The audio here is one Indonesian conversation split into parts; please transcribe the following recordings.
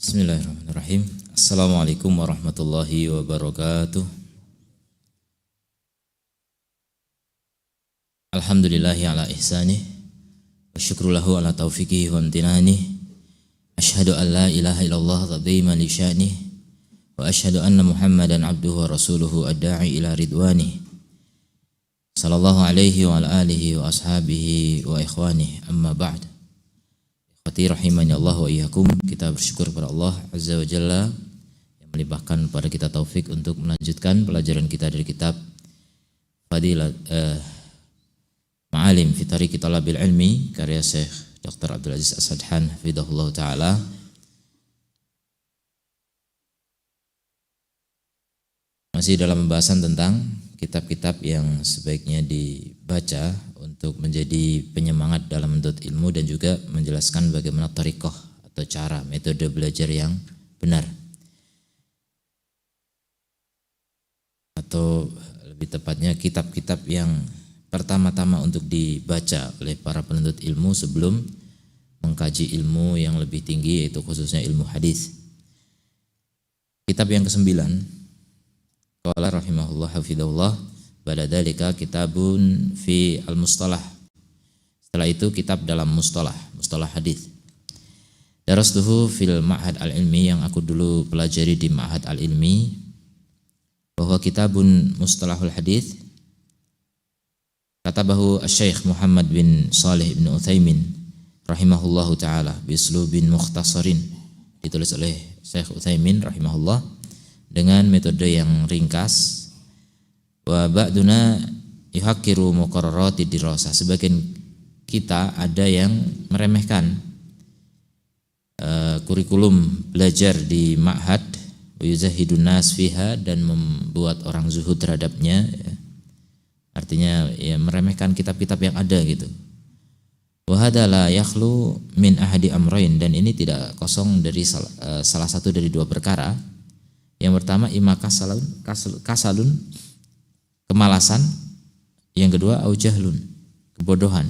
Bismillahirrahmanirrahim. Assalamualaikum warahmatullahi wabarakatuh. Alhamdulillahi ala ihsanih wa syukru lahu ala taufiqihi wa amtinanih. Asyhadu an la ilaha illallah ta'ziman li sya'nih wa asyhadu anna Muhammadan abduhu wa rasuluhu ad-da'i ila ridwanih. Sallallahu alaihi wa ala alihi wa ashabihi wa ikhwanih, amma ba'd. Ikhwati rahimani Allah wa iyyakum, kita bersyukur kepada Allah Azza wa Jalla yang melimpahkan pada kita taufik untuk melanjutkan pelajaran kita dari kitab Fadilat Ma'alim fi Tariqi Talabil Ilmi karya Syekh Dr. Abdul Aziz As-Sadhan hafizahullah taala. Masih dalam pembahasan tentang kitab-kitab yang sebaiknya dibaca untuk menjadi penyemangat dalam menuntut ilmu dan juga menjelaskan bagaimana thariqah atau cara metode belajar yang benar, atau lebih tepatnya kitab-kitab yang pertama-tama untuk dibaca oleh para penuntut ilmu sebelum mengkaji ilmu yang lebih tinggi, yaitu khususnya ilmu hadis. Kitab yang ke-9, qala rahimahullah hafidhahullah, ba'da dzalika kitabun fi al-mustalah. Setelah itu kitab dalam mustalah hadis. Darastuhu fil ma'had al-ilmi, yang aku dulu pelajari di ma'had al-ilmi, bahwa kitabun mustalahul hadis katabahu asy-syekh Muhammad bin Shalih bin Utsaimin rahimahullahu taala bislubin mukhtasarin, ditulis oleh Syekh Utsaimin rahimahullah dengan metode yang ringkas. Wa ba'duna yuhaqqiru muqarrarati dirasah, sebagian kita ada yang meremehkan kurikulum belajar di ma'had, wa yuzahidun nas fiha, dan membuat orang zuhud terhadapnya, ya. Artinya ya meremehkan kitab-kitab yang ada gitu. Wa hadza la yakhlu min ahadi amrayn, dan ini tidak kosong dari salah satu dari dua perkara. Yang pertama imma kasalun, kemalasan. Yang kedua au jahlun, kebodohan.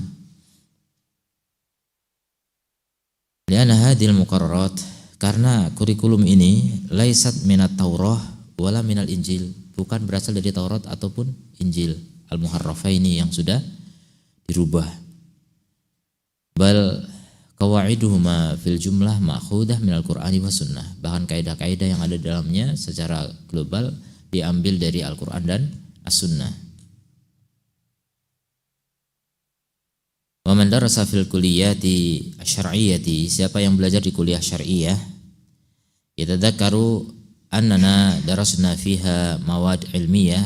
Li'anna hadhil muqarrarat, karena kurikulum ini laisat minat Taurah wala minal Injil, bukan berasal dari Taurat ataupun Injil al-muharrafaini yang sudah dirubah. Bal qawaiduhuma fil jumlah ma'khudah minal Qur'ani was sunnah, bahkan kaidah-kaidah yang ada dalamnya secara global diambil dari Al-Qur'an dan As-Sunnah. Wa man darasa fil kulliyati asy-syar'iyyati, siapa yang belajar di kuliah syar'iyah, yatadzakkaru annana darasna fiha mawad ilmiyah,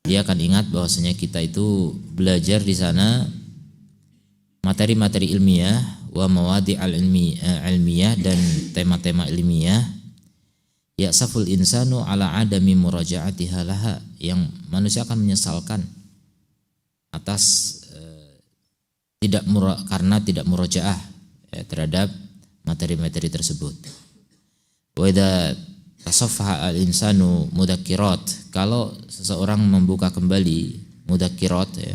dia akan ingat bahwasanya kita itu belajar di sana materi-materi ilmiah, wa mawadi al-ilmiyah, dan tema-tema ilmiah. Ya'saful insanu ala adami muraja'atiha laha, yang manusia akan menyesalkan atas karena tidak murajaah terhadap materi-materi tersebut. Wa idza tasaffaha al-insanu mudzakirat, kalau seseorang membuka kembali mudzakirat, ya,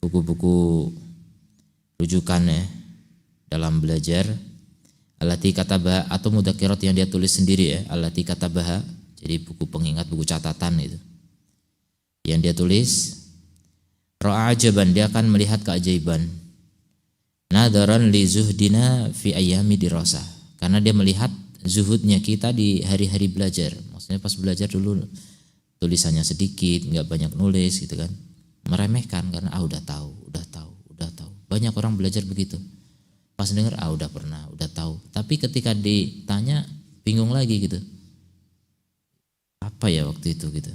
buku-buku rujukan ya dalam belajar, allati katabaha, atau mudzakirat yang dia tulis sendiri, ya, allati katabaha, jadi buku pengingat, buku catatan itu yang dia tulis. Ra'a ajaban, dia akan melihat keajaiban. Nadaran li zuhdina fi ayyami dirasah, karena dia melihat zuhudnya kita di hari-hari belajar. Maksudnya pas belajar dulu tulisannya sedikit, enggak banyak nulis gitu kan. Meremehkan karena udah tahu. Banyak orang belajar begitu. Pas dengar udah pernah, udah tahu. Tapi ketika ditanya bingung lagi gitu. Apa ya waktu itu gitu.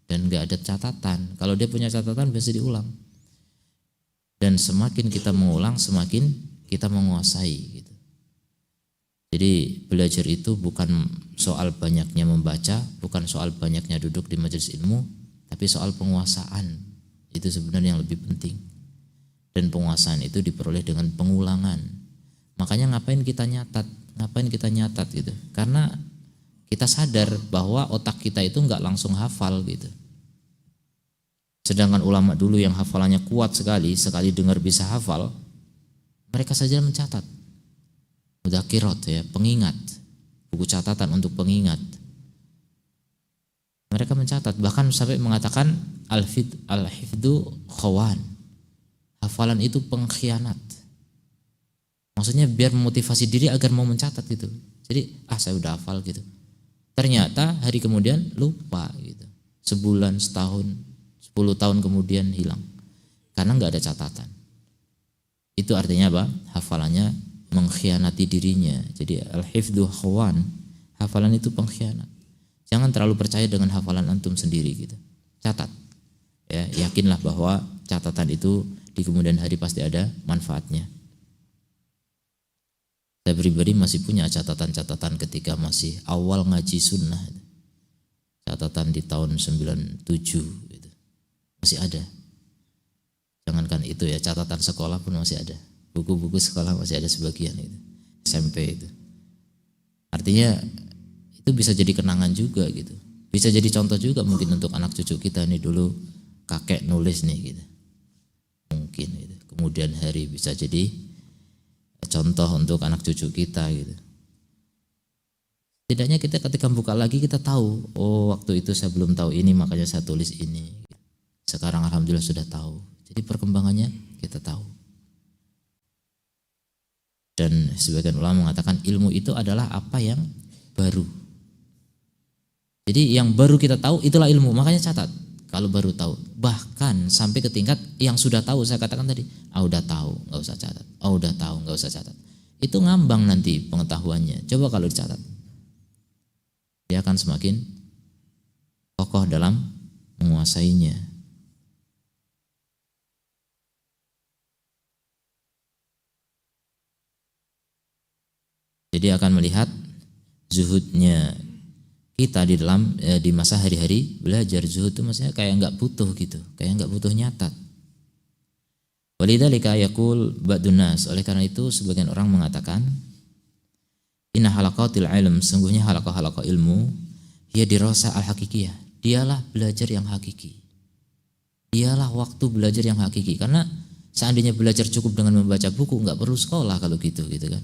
Dan enggak ada catatan. Kalau dia punya catatan biasa diulang. Dan semakin kita mengulang, semakin kita menguasai gitu. Jadi belajar itu bukan soal banyaknya membaca, bukan soal banyaknya duduk di majelis ilmu, tapi soal penguasaan. Itu sebenarnya yang lebih penting. Dan penguasaan itu diperoleh dengan pengulangan. Makanya ngapain kita nyatat gitu. Karena kita sadar bahwa otak kita itu enggak langsung hafal gitu. Sedangkan ulama dulu yang hafalannya kuat sekali dengar bisa hafal, mereka saja mencatat. mudzakirat ya, pengingat, buku catatan untuk pengingat. Mereka mencatat, bahkan sampai mengatakan al-hifdzu khawan. Hafalan itu pengkhianat. Maksudnya biar memotivasi diri agar mau mencatat gitu. Jadi saya udah hafal gitu. Ternyata hari kemudian lupa gitu. Sebulan, setahun, 10 tahun kemudian hilang. Karena nggak ada catatan. Itu artinya apa? Hafalannya mengkhianati dirinya. Jadi al-hifdzu khawan. Hafalan itu pengkhianat. Jangan terlalu percaya dengan hafalan antum sendiri gitu. Catat. Ya, yakinlah bahwa catatan itu di kemudian hari pasti ada manfaatnya. Saya pribadi masih punya catatan-catatan ketika masih awal ngaji sunnah. Catatan di tahun 97 gitu. Masih ada. Jangankan itu ya, catatan sekolah pun masih ada. Buku-buku sekolah masih ada sebagian itu. SMP itu. Artinya itu bisa jadi kenangan juga gitu. Bisa jadi contoh juga mungkin untuk anak cucu kita nih, dulu kakek nulis nih gitu. Mungkin gitu. Kemudian hari bisa jadi contoh untuk anak cucu kita gitu. Setidaknya kita ketika buka lagi kita tahu, oh waktu itu saya belum tahu ini makanya saya tulis ini. Sekarang alhamdulillah sudah tahu. Jadi perkembangannya kita tahu. Dan sebagian ulama mengatakan ilmu itu adalah apa yang baru. Jadi yang baru kita tahu itulah ilmu, makanya catat. Kalau baru tahu, bahkan sampai ke tingkat yang sudah tahu, saya katakan tadi, udah tahu, nggak usah catat. Udah tahu, nggak usah catat. Itu ngambang nanti pengetahuannya. Coba kalau dicatat, dia akan semakin kokoh dalam menguasainya. Jadi akan melihat zuhudnya kita di dalam di masa hari-hari belajar. Zuhud itu maksudnya kayak nggak butuh gitu, kayak nggak butuh nyatat. Walidzalika yaqul ba'dun nas, oleh karena itu sebagian orang mengatakan inna halaqatil ilm, sungguhnya halaqah-halaqah ilmu hiya dirasa al-haqiqiyah, dialah belajar yang hakiki. Dialah waktu belajar yang hakiki, karena seandainya belajar cukup dengan membaca buku nggak perlu sekolah kalau gitu kan.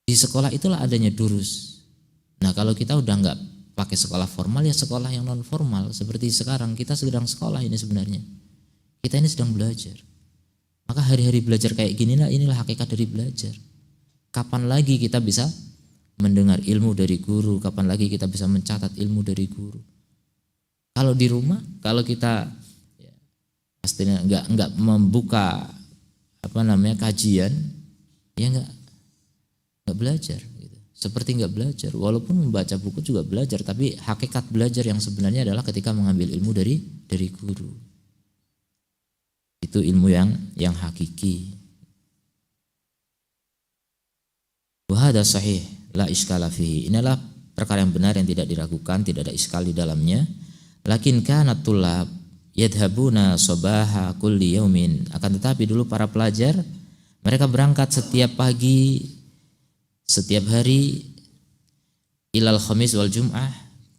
Di sekolah itulah adanya durus. Nah kalau kita udah nggak pakai sekolah formal, ya sekolah yang non formal. Seperti sekarang kita sedang sekolah ini sebenarnya. Kita ini sedang belajar. Maka hari-hari belajar kayak gini lah, inilah hakikat dari belajar. Kapan lagi kita bisa mendengar ilmu dari guru? Kapan lagi kita bisa mencatat ilmu dari guru? Kalau di rumah, kalau kita ya, pastinya nggak membuka kajian, ya nggak belajar. Seperti nggak belajar, walaupun membaca buku juga belajar, tapi hakikat belajar yang sebenarnya adalah ketika mengambil ilmu dari guru. Itu ilmu yang hakiki. Wa hadza sahih la iskala fihi. Inilah perkara yang benar yang tidak diragukan, tidak ada iskal di dalamnya. Lakin kana tullab yadhabuna sabaha kulli yaumin. Akan tetapi dulu para pelajar mereka berangkat setiap pagi, setiap hari, ilal khamis wal jum'ah,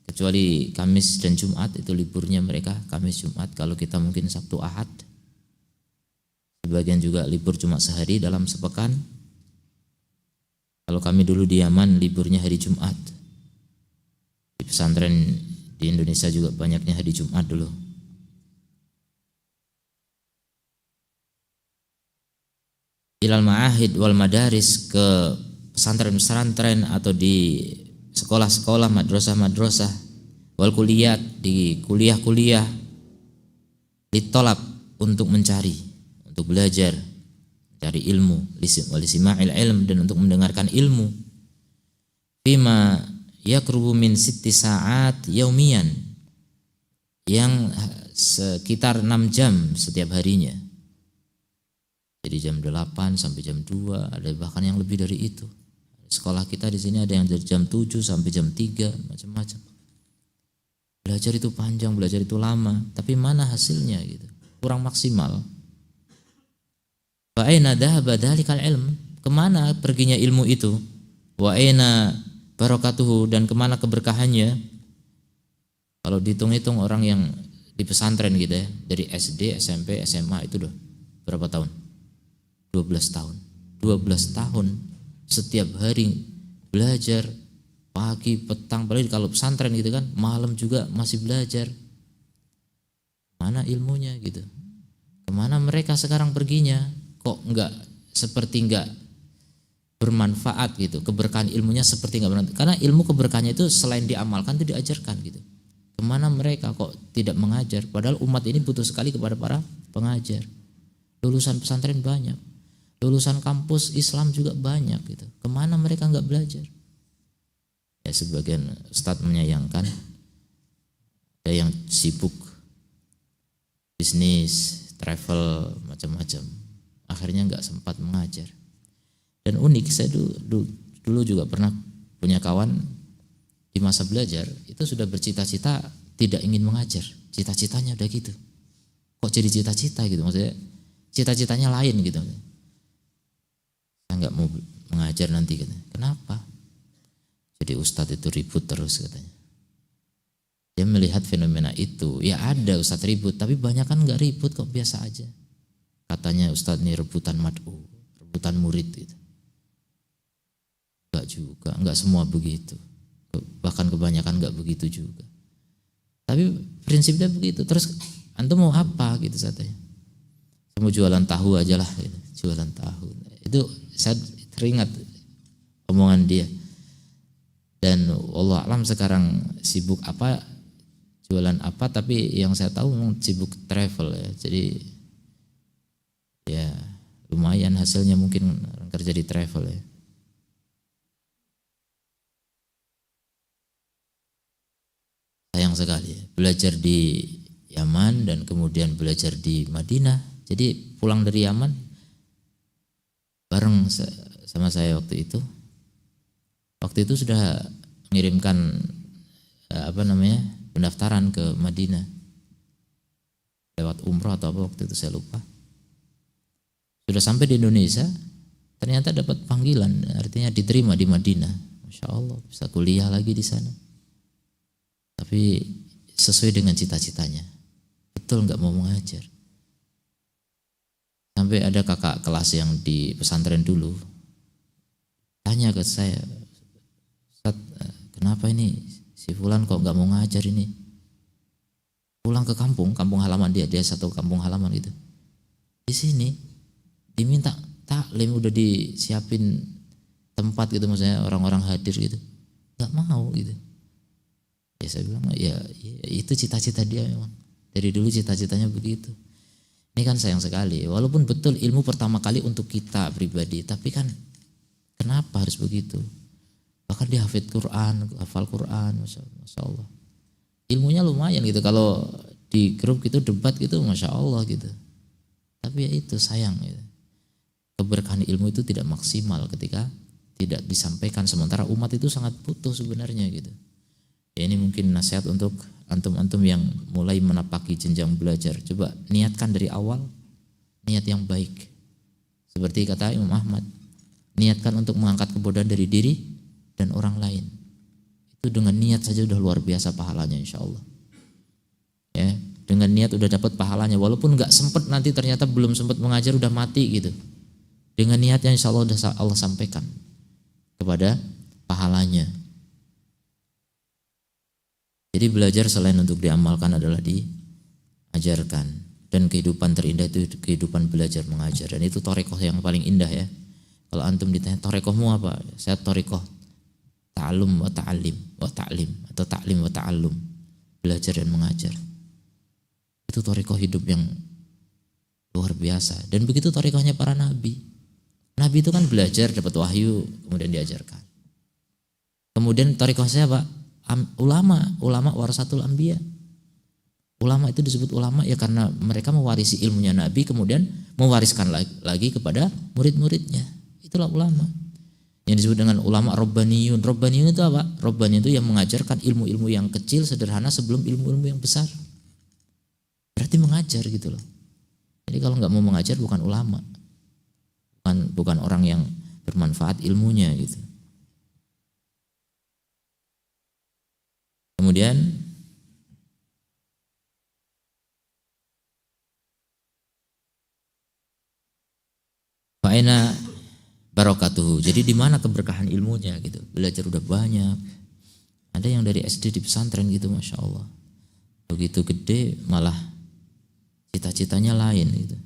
kecuali Kamis dan Jumat itu liburnya mereka, Kamis Jumat. Kalau kita mungkin Sabtu Ahad, sebagian juga libur cuma sehari dalam sepekan. Kalau kami dulu di Yaman liburnya hari Jumat. Di pesantren di Indonesia juga banyaknya hari Jumat dulu. Ilal ma'ahid wal madaris, ke pesantren-pesantren atau di sekolah-sekolah, madrasah-madrasah, wal kuliah, di kuliah-kuliah, ditolak untuk mencari, untuk belajar, mencari ilmu, walisima'il ilm, dan untuk mendengarkan ilmu. Bima yakrubu min sitti sa'at yaumiyan, yang sekitar 6 jam setiap harinya. Jadi jam 8 sampai jam 2, ada bahkan yang lebih dari itu. Sekolah kita di sini ada yang dari jam 7 sampai jam 3, macam-macam. Belajar itu panjang, belajar itu lama, tapi mana hasilnya gitu? Kurang maksimal. Wa aina dhahaba dzalikal ilm? Kemana perginya ilmu itu? Wa aina barakatuhu, dan kemana keberkahannya? Kalau dihitung-hitung orang yang di pesantren gitu ya, dari SD, SMP, SMA itu berapa tahun? 12 tahun. 12 tahun setiap hari belajar pagi, petang, apalagi kalau pesantren gitu kan, malam juga masih belajar. Mana ilmunya gitu? Kemana mereka sekarang perginya? Kok enggak bermanfaat gitu? Keberkahan ilmunya seperti enggak bermanfaat. Karena ilmu keberkahannya itu selain diamalkan itu diajarkan gitu. Kemana mereka kok tidak mengajar? Padahal umat ini butuh sekali kepada para pengajar. Lulusan pesantren banyak, lulusan kampus Islam juga banyak gitu. Kemana mereka enggak belajar? Ya sebagian ustadz menyayangkan ada yang sibuk bisnis, travel, macam-macam. Akhirnya enggak sempat mengajar. Dan unik, saya dulu juga pernah punya kawan di masa belajar itu sudah bercita-cita tidak ingin mengajar. Cita-citanya udah gitu. Kok jadi cita-cita gitu? Maksudnya cita-citanya lain gitu. Saya enggak mau mengajar nanti gitu. Kenapa? Jadi ustadz itu ribut terus katanya. Dia melihat fenomena itu. Ya ada ustadz ribut, tapi banyak kan enggak ribut kok, biasa aja. Katanya ustadz ini rebutan mad'u, rebutan murid gitu. Enggak juga, enggak semua begitu. Bahkan kebanyakan enggak begitu juga. Tapi prinsipnya begitu. Terus antum mau apa gitu katanya. Saya mau jualan tahu aja lah gitu. Jualan tahu. Itu saya teringat omongan dia. Dan Allah alam sekarang sibuk apa, jualan apa, tapi yang saya tahu memang sibuk travel ya. Jadi ya lumayan hasilnya, mungkin kerja di travel ya. Sayang sekali ya, belajar di Yaman dan kemudian belajar di Madinah. Jadi pulang dari Yaman bareng sama saya waktu itu. Waktu itu sudah mengirimkan pendaftaran ke Madinah lewat umroh atau apa waktu itu saya lupa. Sudah sampai di Indonesia, ternyata dapat panggilan, artinya diterima di Madinah. Masya Allah, bisa kuliah lagi di sana. Tapi sesuai dengan cita-citanya. Betul nggak mau mengajar. Sampai ada kakak kelas yang di pesantren dulu tanya ke saya, Ustaz, kenapa ini si Fulan kok nggak mau ngajar ini? Pulang ke kampung halaman dia satu kampung halaman gitu. Di sini diminta taklim, udah disiapin tempat gitu, maksudnya orang-orang hadir gitu, nggak mau gitu. Ya saya bilang ya itu cita-cita dia memang. Dari dulu cita-citanya begitu. Ini kan sayang sekali. Walaupun betul ilmu pertama kali untuk kita pribadi, tapi kan kenapa harus begitu? Bahkan dia hafal Quran, Masya Allah. Ilmunya lumayan gitu. Kalau di grup gitu debat gitu, Masya Allah gitu. Tapi ya itu sayang gitu. Keberkahan ilmu itu tidak maksimal ketika tidak disampaikan. Sementara umat itu sangat butuh sebenarnya gitu. Ya ini mungkin nasihat untuk antum-antum yang mulai menapaki jenjang belajar. Coba niatkan dari awal niat yang baik. Seperti kata Imam Ahmad, niatkan untuk mengangkat kebodohan dari diri dan orang lain. Itu dengan niat saja udah luar biasa pahalanya insya Allah. Ya, dengan niat udah dapat pahalanya. Walaupun nggak sempat, nanti ternyata belum sempat mengajar udah mati gitu. Dengan niatnya insya Allah udah Allah sampaikan kepada pahalanya. Jadi belajar selain untuk diamalkan adalah diajarkan. Dan kehidupan terindah itu kehidupan belajar mengajar. Dan itu thariqah yang paling indah ya. Kalau antum ditanya thariqahmu apa? Saya thariqah ta'allum wa ta'alim wa ta'lim, atau ta'lim wa ta'allum. Belajar dan mengajar. Itu thariqah hidup yang luar biasa. Dan begitu thariqahnya para nabi. Nabi itu kan belajar, dapat wahyu, kemudian diajarkan. Kemudian thariqah siapa? Ulama warasatul anbiya. Ulama itu disebut ulama ya karena mereka mewarisi ilmunya Nabi, kemudian mewariskan lagi kepada murid-muridnya. Itulah ulama. Yang disebut dengan ulama robbaniyun. Robbaniyun itu apa? Robbaniyun itu yang mengajarkan ilmu-ilmu yang kecil sederhana sebelum ilmu-ilmu yang besar. Berarti mengajar gitu loh. Jadi kalau nggak mau mengajar bukan ulama, bukan orang yang bermanfaat ilmunya gitu. Kemudian fa'ina barakatuhu. Jadi di mana keberkahan ilmunya gitu. Belajar udah banyak. Ada yang dari SD di pesantren gitu, Masya Allah. Begitu gede malah cita-citanya lain gitu.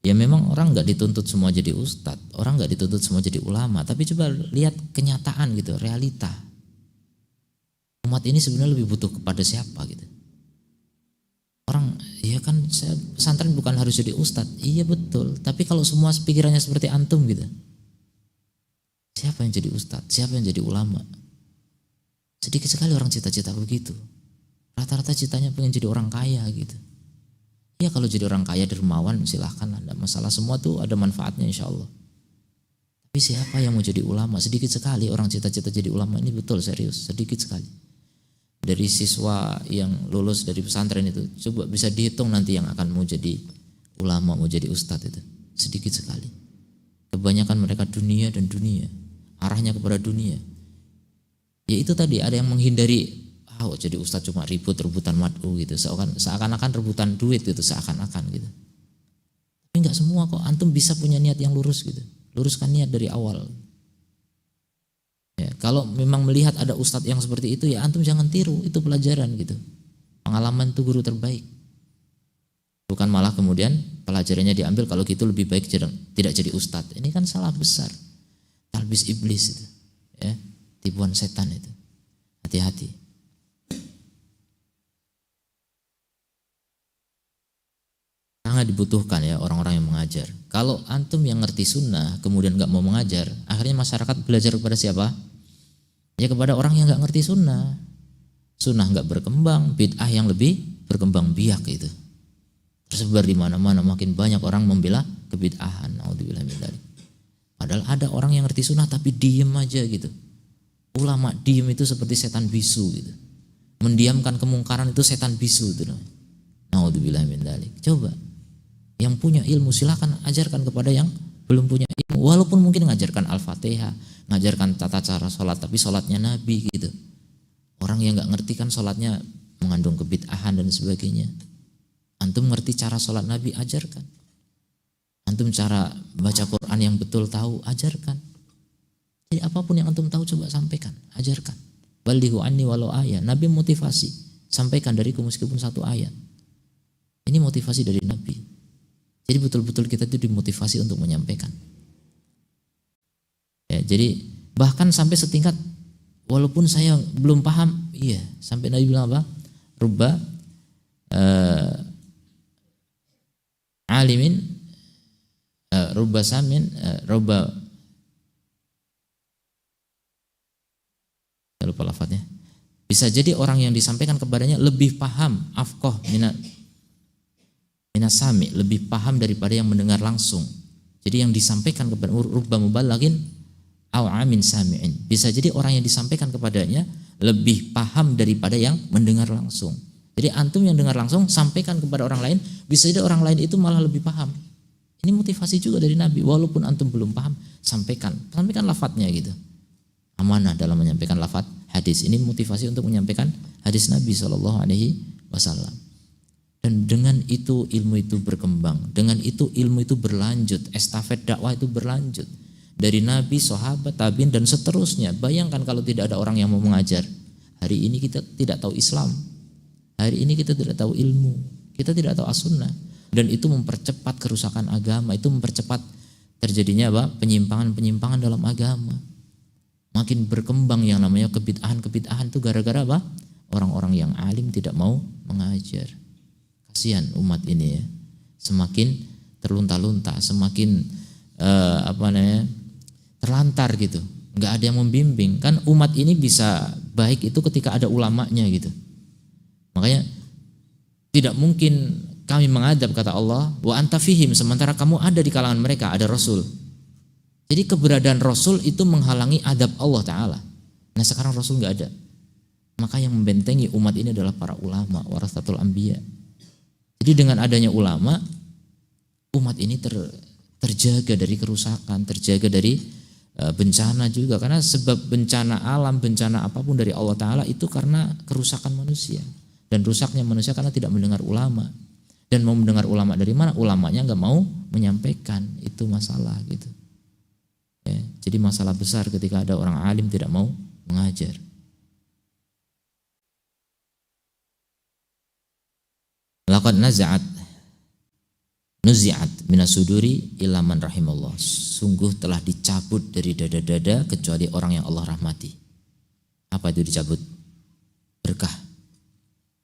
Ya memang orang nggak dituntut semua jadi ustadz, orang nggak dituntut semua jadi ulama. Tapi coba lihat kenyataan gitu, realita. Umat ini sebenarnya lebih butuh kepada siapa gitu. Orang, ya kan saya pesantren bukan harus jadi ustadz. Iya betul, tapi kalau semua pikirannya seperti antum gitu, siapa yang jadi ustadz, siapa yang jadi ulama? Sedikit sekali orang cita-cita begitu. Rata-rata citanya pengen jadi orang kaya gitu. Ya kalau jadi orang kaya dermawan silahkan, ada masalah, semua tuh ada manfaatnya insya Allah. Tapi siapa yang mau jadi ulama? Sedikit sekali orang cita-cita jadi ulama, ini betul serius, sedikit sekali. Dari siswa yang lulus dari pesantren itu, coba bisa dihitung nanti yang akan mau jadi ulama, mau jadi ustadz itu sedikit sekali. Kebanyakan mereka dunia dan dunia, arahnya kepada dunia. Ya itu tadi, ada yang menghindari, jadi ustadz cuma rebutan mad'u gitu, seakan-akan rebutan duit gitu, seakan-akan gitu. Tapi nggak semua kok, antum bisa punya niat yang lurus gitu, luruskan niat dari awal. Ya, kalau memang melihat ada ustadz yang seperti itu, ya antum jangan tiru, itu pelajaran gitu. Pengalaman itu guru terbaik. Bukan malah kemudian pelajarannya diambil, kalau gitu lebih baik tidak jadi ustadz. Ini kan salah besar, talbis iblis itu, ya, tipuan setan itu. Hati-hati. Sangat dibutuhkan ya orang-orang yang mengajar. Kalau antum yang ngerti sunnah kemudian nggak mau mengajar, akhirnya masyarakat belajar kepada siapa? Ya kepada orang yang nggak ngerti sunnah. Sunnah nggak berkembang, bid'ah yang lebih berkembang biak itu. Tersebar di mana-mana, makin banyak orang membela kebid'ahan. Naudzubillah min dzalik. Padahal ada orang yang ngerti sunnah tapi diem aja gitu. Ulama diem itu seperti setan bisu gitu. Mendiamkan kemungkaran itu setan bisu itu. Naudzubillah min dzalik. Coba yang punya ilmu silakan ajarkan kepada yang belum punya ilmu. Walaupun mungkin ngajarkan Al-Fatihah, ngajarkan tata cara sholat, tapi sholatnya Nabi gitu. Orang yang nggak ngerti kan sholatnya mengandung kebid'ahan dan sebagainya. Antum ngerti cara sholat Nabi, ajarkan. Antum cara baca Quran yang betul tahu, ajarkan. Jadi apapun yang antum tahu coba sampaikan, ajarkan. Balighu anni walau ayat. Nabi motivasi, sampaikan dariku meskipun satu ayat. Ini motivasi dari Nabi. Jadi betul-betul kita itu dimotivasi untuk menyampaikan. Ya, jadi bahkan sampai setingkat walaupun saya belum paham, iya, sampai Nabi bilang apa? Rubba alimin, rubba samin, rubba, saya lupa lafadznya. Bisa jadi orang yang disampaikan kepadanya lebih paham, afqah minasami, lebih paham daripada yang mendengar langsung. Jadi yang disampaikan kepada rubba mubalaghin aw amin sami'in. Bisa jadi orang yang disampaikan kepadanya lebih paham daripada yang mendengar langsung. Jadi antum yang dengar langsung sampaikan kepada orang lain, bisa jadi orang lain itu malah lebih paham. Ini motivasi juga dari Nabi. Walaupun antum belum paham, sampaikan lafadznya gitu. Amanah dalam menyampaikan lafadz hadis. Ini motivasi untuk menyampaikan hadis Nabi SAW. Dan dengan itu ilmu itu berkembang, dengan itu ilmu itu berlanjut, estafet dakwah itu berlanjut dari Nabi, sahabat, tabi'in dan seterusnya. Bayangkan kalau tidak ada orang yang mau mengajar. Hari ini kita tidak tahu Islam, hari ini kita tidak tahu ilmu, kita tidak tahu as-sunnah, dan itu mempercepat kerusakan agama, itu mempercepat terjadinya apa? Penyimpangan dalam agama. Makin berkembang yang namanya kebid'ahan itu gara-gara apa? Orang-orang yang alim tidak mau mengajar. Kasihan umat ini ya, semakin terlunta-lunta, semakin terlantar gitu, nggak ada yang membimbing. Kan umat ini bisa baik itu ketika ada ulamanya gitu. Makanya tidak mungkin kami mengadab, kata Allah, wa anta fihim, sementara kamu ada di kalangan mereka, ada Rasul. Jadi keberadaan Rasul itu menghalangi adab Allah Ta'ala. Nah sekarang Rasul nggak ada, maka yang membentengi umat ini adalah para ulama, warasatul anbiya. Jadi dengan adanya ulama, umat ini terjaga dari kerusakan, terjaga dari bencana juga. Karena sebab bencana alam, bencana apapun dari Allah Ta'ala itu karena kerusakan manusia. Dan rusaknya manusia karena tidak mendengar ulama. Dan mau mendengar ulama dari mana? Ulamanya nggak mau menyampaikan, itu masalah gitu. Jadi masalah besar ketika ada orang alim tidak mau mengajar. Laqad nuzi'at minas suduri illa man rahimallah. Sungguh telah dicabut dari dada-dada kecuali orang yang Allah rahmati. Apa itu dicabut? Berkah.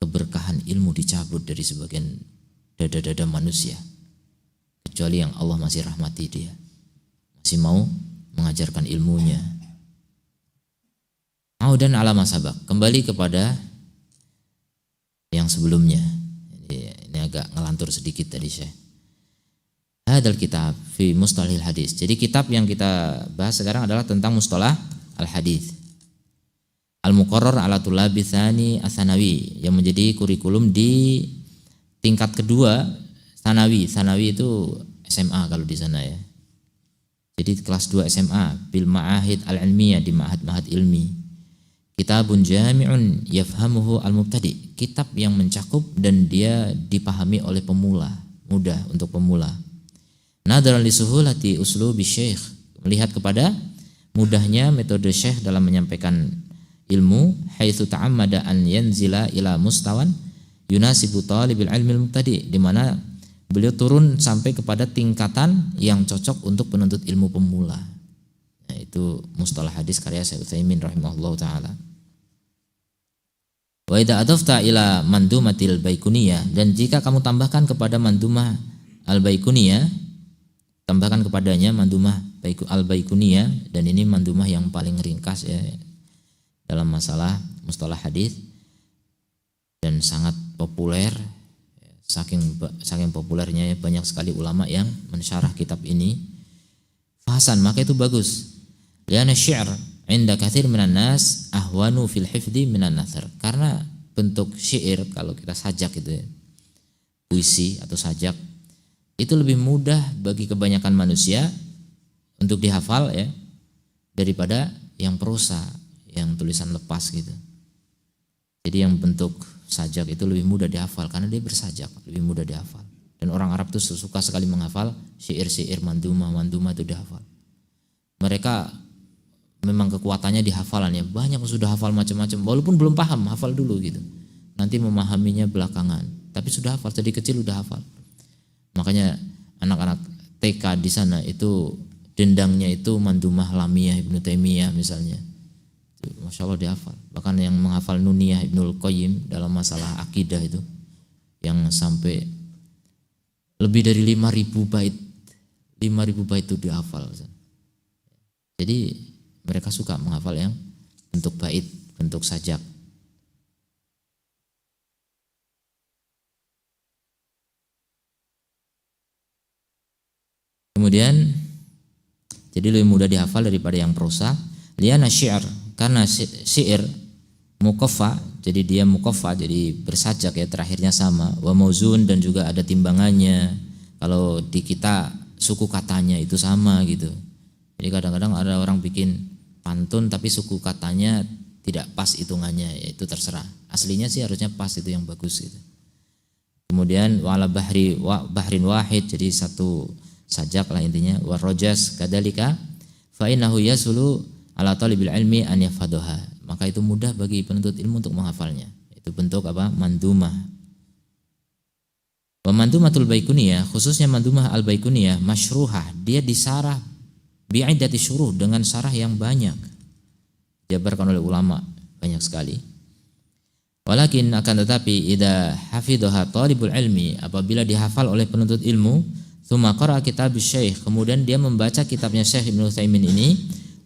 Keberkahan ilmu dicabut dari sebagian dada-dada manusia. Kecuali yang Allah masih rahmati dia. Masih mau mengajarkan ilmunya. Audan ala masabak. Kembali kepada yang sebelumnya. Ini agak ngelantur sedikit tadi Syekh. Hadal kitab fi mustalahil hadis. Jadi kitab yang kita bahas sekarang adalah tentang mustalah al-hadis. Al-muqarrar ala tulabi tsani ats-tsanawi, yang menjadi kurikulum di tingkat kedua tsanawi. Tsanawi itu SMA kalau di sana ya. Jadi kelas 2 SMA bil ma'ahid al-ilmiyah, di ma'had-ma'had ilmi. Kitabun jami'un yafhamuhu al-mubtadi. Kitab yang mencakup dan dia dipahami oleh pemula, mudah untuk pemula. Nadharan li suhulati uslubi syekh, melihat kepada mudahnya metode syekh dalam menyampaikan ilmu, haitsu ta'ammada an yanzila ila mustawan yunasibu talibil ilmi al-mubtadi, di mana beliau turun sampai kepada tingkatan yang cocok untuk penuntut ilmu pemula. Nah, itu mustalah hadis karya Syekh Utsaimin rahimahullahu taala. Wa idza adafta ila mandumatil baikuniyah, dan jika kamu tambahkan kepada mandumah al-baikuniyah, tambahkan kepadanya mandumah al-baikuniyah, dan ini mandumah yang paling ringkas ya dalam masalah mustalah hadis dan sangat populer. Saking populernya banyak sekali ulama yang mensyarah kitab ini. Fahasan, maka itu bagus. Liana syi'r inda katsir minan nas ahwanu fil hifdi minan nathar. Karena bentuk syair, kalau kita sajak itu ya, puisi atau sajak, itu lebih mudah bagi kebanyakan manusia untuk dihafal ya daripada yang prosa, yang tulisan lepas gitu. Jadi yang bentuk sajak itu lebih mudah dihafal karena dia bersajak, lebih mudah dihafal. Dan orang Arab itu suka sekali menghafal syair-syair, mandumah itu dihafal. Mereka memang kekuatannya di hafalannya, banyak sudah hafal macam-macam, walaupun belum paham, hafal dulu gitu. Nanti memahaminya belakangan, tapi sudah hafal, dari kecil udah hafal. Makanya anak-anak TK di sana itu dendangnya itu mandumah Lamiyah Ibnu Taimiyah misalnya. Masya Allah dihafal. Bahkan yang menghafal Nuniyah Ibnul Qayyim dalam masalah akidah itu yang sampai lebih dari 5.000 bait. 5.000 bait itu dihafal. Jadi mereka suka menghafal yang bentuk bait, bentuk sajak. Kemudian jadi lebih mudah dihafal daripada yang prosa. Liana syi'r, karena syair mukaffa, jadi dia mukaffa, jadi bersajak ya, terakhirnya sama. Wa mauzun, dan juga ada timbangannya. Kalau di kita suku katanya itu sama gitu. Jadi kadang-kadang ada orang bikin pantun tapi suku katanya tidak pas hitungannya, ya itu terserah. Aslinya sih harusnya pas, itu yang bagus gitu. Kemudian wala bahrin wahid, jadi satu sajak lah intinya. Wa rojas kadalika fa innahu yasulu ala talibil ilmi an yafadhaha, maka itu mudah bagi penuntut ilmu untuk menghafalnya. Itu bentuk apa? Mandumah. Wa mandumatul baikuniyah, khususnya mandumah al-baikuniyah, masyruhah, dia disarah bi'iddati syuruh, dengan syarah yang banyak, dijabarkan oleh ulama banyak sekali. Walakin, akan tetapi, idza hafidhaha talibul ilmi, apabila dihafal oleh penuntut ilmu, tsumma qara'a kitab syekh, kemudian dia membaca kitabnya Syekh Ibnu Utsaimin ini,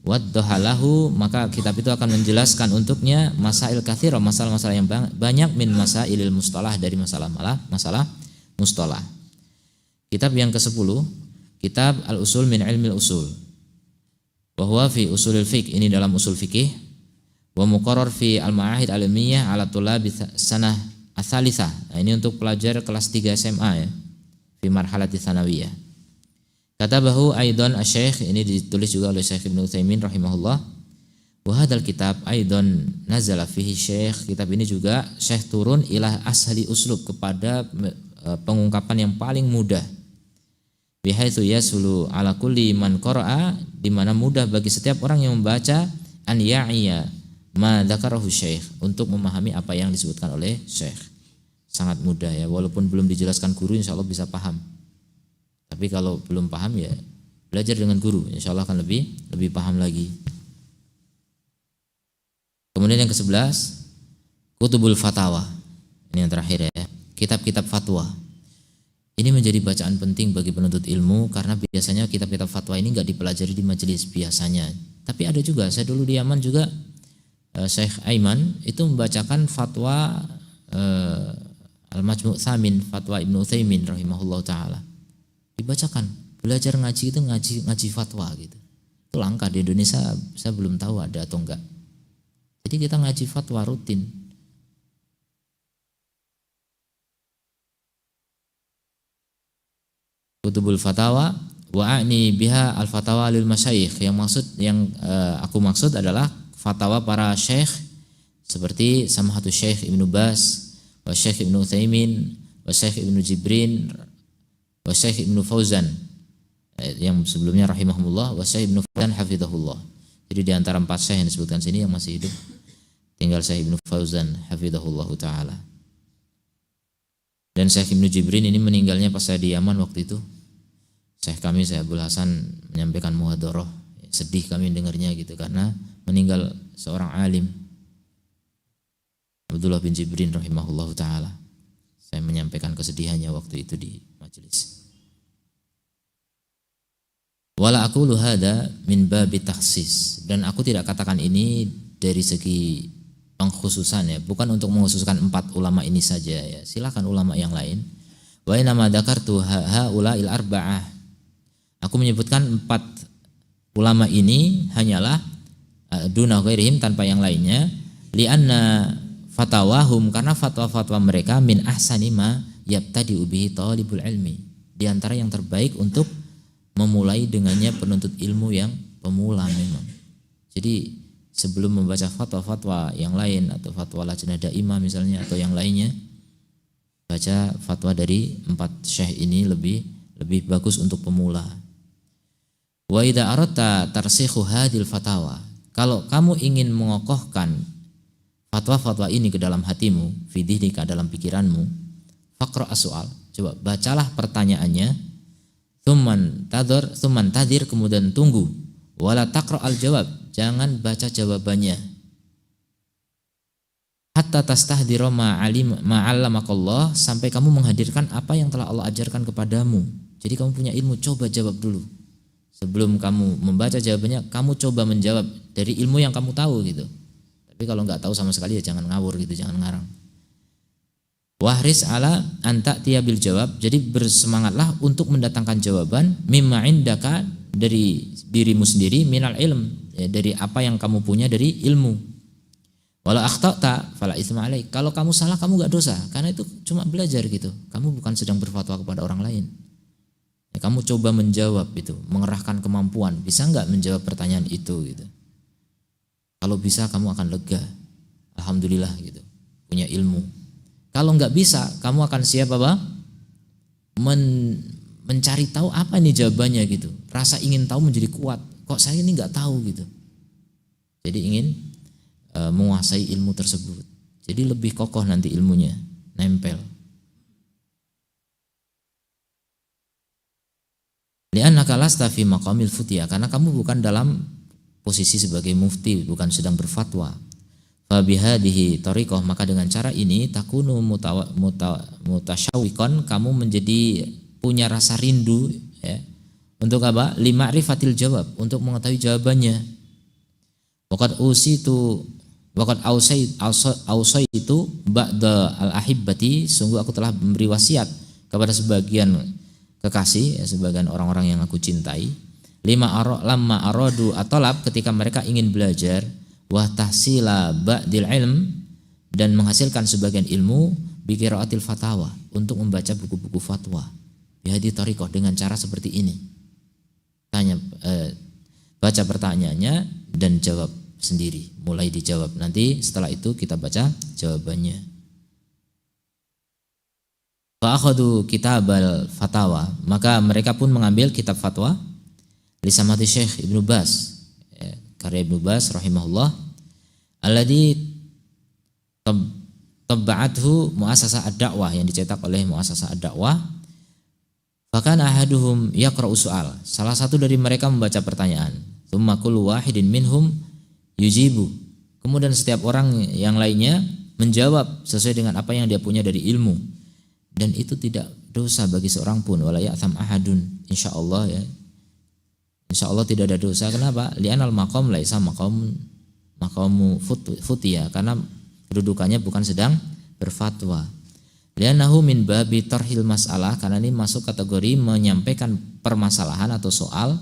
waddahalahu, maka kitab itu akan menjelaskan untuknya masail katsira, masalah-masalah yang banyak, min masailil mustalah, dari masalah mustalah. Kitab yang ke-10, kitab al-usul min ilmil usul, wa huwa fi usulil fiqh, ini dalam usul fikih, wa muqarrar fi al-ma'ahid al-ilmiyah ala tulabi sanah ats-tsalitsah. Nah, ini untuk pelajar kelas 3 SMA ya, fi marhalati tsanawiyah. Katabahu aidan asy-syekh, ini ditulis juga oleh Syekh Ibnu Utsaimin rahimahullah. Wa hadzal kitab aidan nazala fihi syekh, kitab ini juga syekh turun ila ashali uslub, kepada pengungkapan yang paling mudah. Bihaitsu yasulu ala kulli man qara'a, di mana mudah bagi setiap orang yang membaca an ya'iya ma dzakarahu syekh, untuk memahami apa yang disebutkan oleh syekh. Sangat mudah ya, walaupun belum dijelaskan guru insya Allah bisa paham. Tapi kalau belum paham ya belajar dengan guru, insya Allah akan lebih paham lagi. Kemudian yang ke-11, kutubul fatawa. Ini yang terakhir ya, kitab-kitab fatwa. Ini menjadi bacaan penting bagi penuntut ilmu karena biasanya kitab-kitab fatwa ini nggak dipelajari di majelis biasanya. Tapi ada juga, saya dulu di Yaman juga, Syekh Aiman itu membacakan fatwa Al-Majmu' Tsamin, fatwa Ibnu Utsaimin rahimahullah taala. Dibacakan, belajar ngaji itu ngaji fatwa gitu. Itu langka di Indonesia, saya belum tahu ada atau enggak. Jadi kita ngaji fatwa rutin. Kutubul fatawa wa a'ni biha al-fatawa lil masyayikh. Yang aku maksud adalah fatwa para syekh seperti Samahatu Syekh Ibnu Bas, wa Syekh Ibnu Utsaimin, wa Syekh Ibnu Jibrin, wa Syekh Ibnu Fauzan yang sebelumnya rahimahumullah, wa Syekh Ibnu Fauzan hafizahullah. Jadi di antara 4 syekh yang disebutkan sini yang masih hidup tinggal Syekh Ibnu Fauzan hafizahullah taala. Dan Syekh Ibnu Jibrin ini meninggalnya pas saya di Yaman waktu itu. Syekh kami Syekh Abdul Hasan menyampaikan muhadharah, sedih kami dengarnya gitu karena meninggal seorang alim, Abdullah bin Jibrin rahimahullahu taala. Saya menyampaikan kesedihannya waktu itu di majelis. Wala aqulu hada min babi takhsis, dan aku tidak katakan ini dari segi pengkhususan ya, bukan untuk mengkhususkan 4 ulama ini saja ya. Silakan ulama yang lain. Wa inna ma dzakartu haula'il arba'ah. Aku menyebutkan 4 ulama ini hanyalah duna ghairihim, tanpa yang lainnya, li'anna fatawahum, karena fatwa-fatwa mereka min ahsani ma yabtadi'u bihi talibul ilmi, di antara yang terbaik untuk memulai dengannya penuntut ilmu yang pemula memang. Jadi sebelum membaca fatwa-fatwa yang lain atau fatwa lajnah daimah misalnya atau yang lainnya, baca fatwa dari 4 syekh ini lebih bagus untuk pemula. Wa idza aradta tarsikhu hadil fatawa, kalau kamu ingin mengokohkan fatwa-fatwa ini ke dalam hatimu, fi dhihnika, dalam pikiranmu, faqra as-su'al, coba bacalah pertanyaannya, tsumman tadir, kemudian tunggu, wala taqra al-jawab, jangan baca jawabannya, hatta tastahdira ma'allamakallah, sampai kamu menghadirkan apa yang telah Allah ajarkan kepadamu. Jadi kamu punya ilmu, coba jawab dulu. Sebelum kamu membaca jawabannya, kamu coba menjawab dari ilmu yang kamu tahu gitu. Tapi kalau nggak tahu sama sekali ya jangan ngawur gitu, jangan ngarang. Wahris ala anta'tiya bil jawab, jadi bersemangatlah untuk mendatangkan jawaban mimma indaka, dari dirimu sendiri, minal ilm, ya, dari apa yang kamu punya dari ilmu. Walau akhta'ta fala itsma alaik, kalau kamu salah kamu nggak dosa, karena itu cuma belajar gitu. Kamu bukan sedang berfatwa kepada orang lain. Ya, kamu coba menjawab itu, mengerahkan kemampuan, bisa nggak menjawab pertanyaan itu gitu. Kalau bisa kamu akan lega, alhamdulillah gitu, punya ilmu. Kalau nggak bisa, kamu akan siap apa? Mencari tahu apa nih jawabannya gitu. Rasa ingin tahu menjadi kuat. Kok saya ini nggak tahu gitu. Jadi ingin menguasai ilmu tersebut. Jadi lebih kokoh nanti ilmunya, nempel. Li'annaka lasta fi maqamil futya, karena kamu bukan dalam posisi sebagai mufti, bukan sedang berfatwa. Fa bihadhihi tariqah, maka dengan cara ini takunu mutasyawwiqan, kamu menjadi punya rasa rindu ya. Untuk apa? Lima'rifatil jawab, untuk mengetahui jawabannya. Waqad ausaitu ba'da al-ahibbati, sungguh aku telah memberi wasiat kepada sebagian kekasih ya, sebagian orang-orang yang aku cintai, lamma aradu atolab, ketika mereka ingin belajar, wa tahsila ba'dil ilm, dan menghasilkan sebagian ilmu, bi qiraatil fatawa, untuk membaca buku-buku fatwa, bihadi tariqah, dengan cara seperti ini. Baca pertanyaannya dan jawab sendiri, mulai dijawab, nanti setelah itu kita baca jawabannya. Fa akhadhu kitabal fatawa, maka mereka pun mengambil kitab fatwa, li samati Syekh Ibnu Baz, karya Ibnu Baz rahimahullah, alladzi tabba'athu muassasah ad-da'wah, yang dicetak oleh muassasah ad-da'wah. Bahkan ahaduhum yaqra'u su'al, salah satu dari mereka membaca pertanyaan, tsumma kullu wahidin minhum yujibu, kemudian setiap orang yang lainnya menjawab sesuai dengan apa yang dia punya dari ilmu, dan itu tidak dosa bagi seorang pun, wala ya'tham ahadun, insyaallah ya, insyaallah tidak ada dosa. Kenapa? Li'anal maqam laisa maqamu futiyah, karena kedudukannya bukan sedang berfatwa. Li'annahu min babi tarhil mas'alah, karena ini masuk kategori menyampaikan permasalahan atau soal,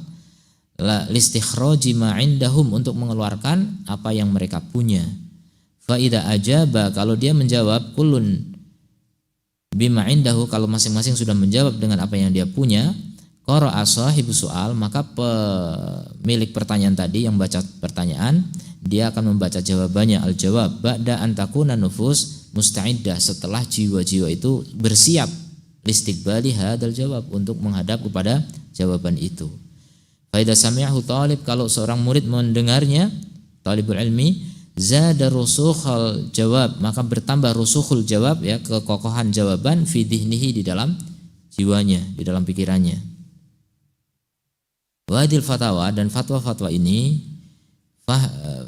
listikhraji ma indahum, untuk mengeluarkan apa yang mereka punya. Fa idza ajaba, kalau dia menjawab, kullun bima indahu, kalau masing-masing sudah menjawab dengan apa yang dia punya, qara'a sahibu soal, maka pemilik pertanyaan tadi yang baca pertanyaan, dia akan membaca jawabannya, al-jawab ba'da an takuna nufus musta'iddah, setelah jiwa-jiwa itu bersiap listiqbali hadzal jawab, untuk menghadap kepada jawaban itu. Fa idza sami'ahu talib, kalau seorang murid mendengarnya, talibul ilmi, zada rusukhul jawab, maka bertambah rusukhul jawab, ya, kekokohan jawaban, fi dhihnihi, di dalam jiwanya, di dalam pikirannya. Wadil fatwa, dan fatwa-fatwa ini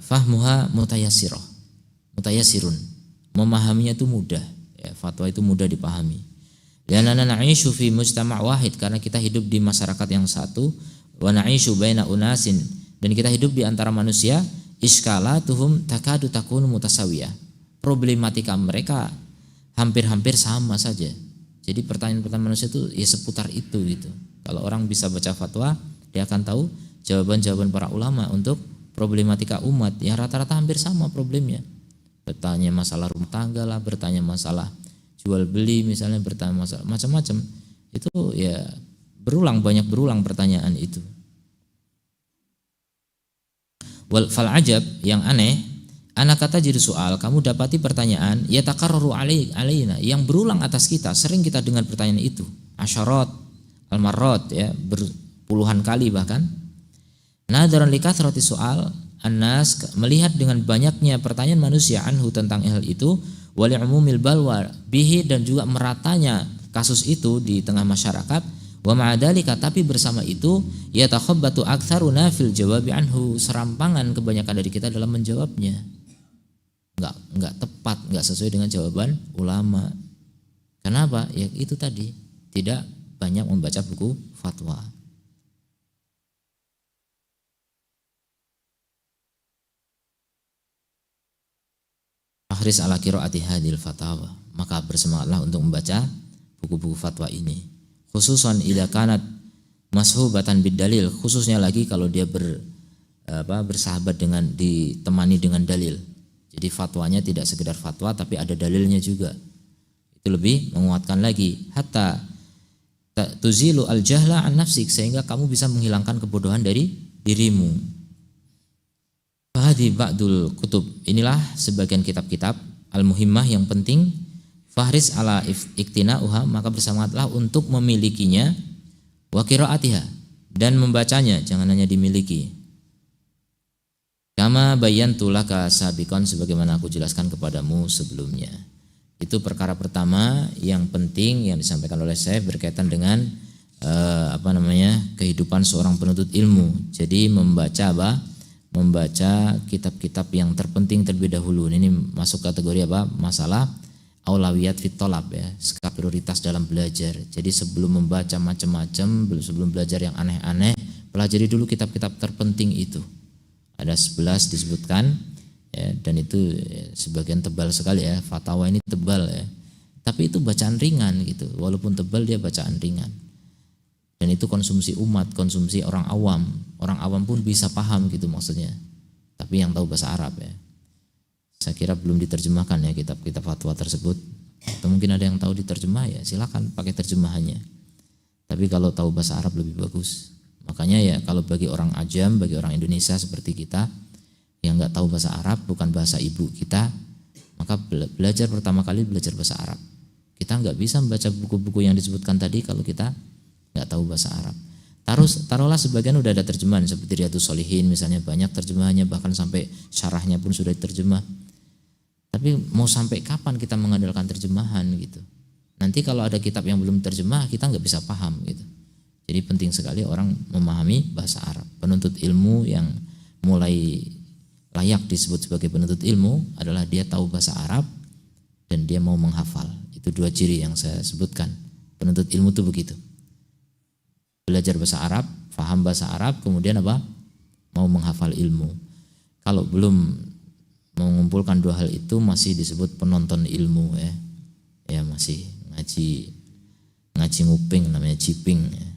fahmuha mutayassirun, memahaminya itu mudah, ya, fatwa itu mudah dipahami. Lianana na'ishu fi mujtama' wahid, karena kita hidup di masyarakat yang satu, wa na'ishu baina unasin, dan kita hidup di antara manusia, iskalatuhum takadu takunu mutasawiyah, problematika mereka hampir-hampir sama saja. Jadi pertanyaan-pertanyaan manusia itu ya seputar itu gitu. Kalau orang bisa baca fatwa, dia akan tahu jawaban-jawaban para ulama untuk problematika umat, ya rata-rata hampir sama problemnya. Bertanya masalah rumah tangga lah, bertanya masalah jual beli misalnya, bertanya masalah macam-macam, itu ya banyak berulang pertanyaan itu. Wal fal ajab, yang aneh, anak kata jadi soal, kamu dapati pertanyaan ya takarraru alaina, yang berulang atas kita, sering kita dengar pertanyaan itu, asyarat al-marrat, ya, berpuluhan kali bahkan. Nadaran li kathrati soal annas, melihat dengan banyaknya pertanyaan manusia anhu, tentang hal itu, wali umumil balwa bihi, dan juga meratanya kasus itu di tengah masyarakat. Wa ma'adhalika, tapi bersama itu, ya takhabbatu aktsaruna fil jawabi anhu, serampangan kebanyakan dari kita dalam menjawabnya, enggak tepat, enggak sesuai dengan jawaban ulama. Kenapa? Ya itu tadi, tidak banyak membaca buku fatwa. Ahris ala qiraati hadil fatawa, maka bersemangatlah untuk membaca buku-buku fatwa ini. Khususan idza kanat mashubatan bidalil, khususnya lagi kalau dia bersahabat dengan, ditemani dengan dalil. Jadi fatwanya tidak sekedar fatwa tapi ada dalilnya juga. Itu lebih menguatkan lagi. Hatta tuzilu al-jahla an nafsik, sehingga kamu bisa menghilangkan kebodohan dari dirimu. Fahadi ba'dul kutub, inilah sebagian kitab-kitab al-muhimmah yang penting. Fahris ala iktina'uha, maka bersemangatlah untuk memilikinya, wa qiraatiha, dan membacanya, jangan hanya dimiliki. Kama bayantu laka sabiqan, sebagaimana aku jelaskan kepadamu sebelumnya. Itu perkara pertama yang penting yang disampaikan oleh saya berkaitan dengan kehidupan seorang penuntut ilmu. Jadi membaca kitab-kitab yang terpenting terlebih dahulu. Ini masuk kategori masalah aulawiyat fit thalab, ya, skala prioritas dalam belajar. Jadi sebelum membaca macam-macam, sebelum belajar yang aneh-aneh, pelajari dulu kitab-kitab terpenting itu. Ada 11 disebutkan, ya, dan itu ya, sebagian tebal sekali, ya. Fatwa ini tebal, ya. Tapi itu bacaan ringan gitu. Walaupun tebal, dia bacaan ringan. Dan itu konsumsi umat, konsumsi orang awam. Orang awam pun bisa paham gitu maksudnya. Tapi yang tahu bahasa Arab, ya. Saya kira belum diterjemahkan, ya, kitab-kitab fatwa tersebut. Atau mungkin ada yang tahu diterjemah, ya silakan pakai terjemahannya. Tapi kalau tahu bahasa Arab lebih bagus. Makanya ya kalau bagi orang ajam, bagi orang Indonesia seperti kita yang nggak tahu bahasa Arab, bukan bahasa ibu kita, maka belajar pertama kali belajar bahasa Arab. Kita nggak bisa membaca buku-buku yang disebutkan tadi kalau kita nggak tahu bahasa Arab. Taruhlah sebagian udah ada terjemahan seperti Riyadhus Shalihin misalnya, banyak terjemahannya, bahkan sampai syarahnya pun sudah diterjemah. Tapi mau sampai kapan kita mengandalkan terjemahan gitu? Nanti kalau ada kitab yang belum terjemah kita nggak bisa paham gitu. Jadi penting sekali orang memahami bahasa Arab. Penuntut ilmu yang mulai layak disebut sebagai penuntut ilmu adalah dia tahu bahasa Arab dan dia mau menghafal. Itu dua ciri yang saya sebutkan. Penuntut ilmu itu begitu. Belajar bahasa Arab, paham bahasa Arab, kemudian apa? Mau menghafal ilmu. Kalau belum mengumpulkan dua hal itu masih disebut penonton ilmu ya. Ya masih ngaji nguping, namanya ciping ya.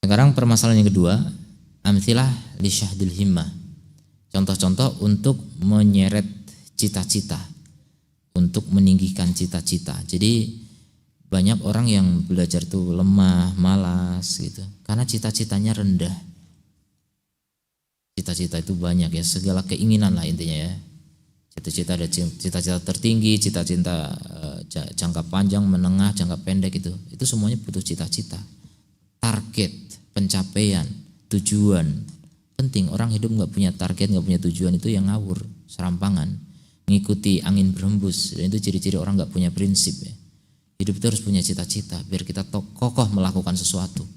Sekarang permasalahan yang kedua, amtsilah li syahdil himmah. Contoh-contoh untuk menyeret cita-cita, untuk meninggikan cita-cita. Jadi banyak orang yang belajar tuh lemah, malas gitu, karena cita-citanya rendah. Cita-cita itu banyak ya, segala keinginan lah intinya ya. Cita-cita ada cita-cita tertinggi, cita-cita jangka panjang, menengah, jangka pendek itu semuanya butuh cita-cita. Target, pencapaian, tujuan penting. Orang hidup nggak punya target, nggak punya tujuan itu yang ngawur, serampangan, ngikuti angin berhembus. Dan itu ciri-ciri orang nggak punya prinsip ya. Hidup itu harus punya cita-cita biar kita kokoh melakukan sesuatu,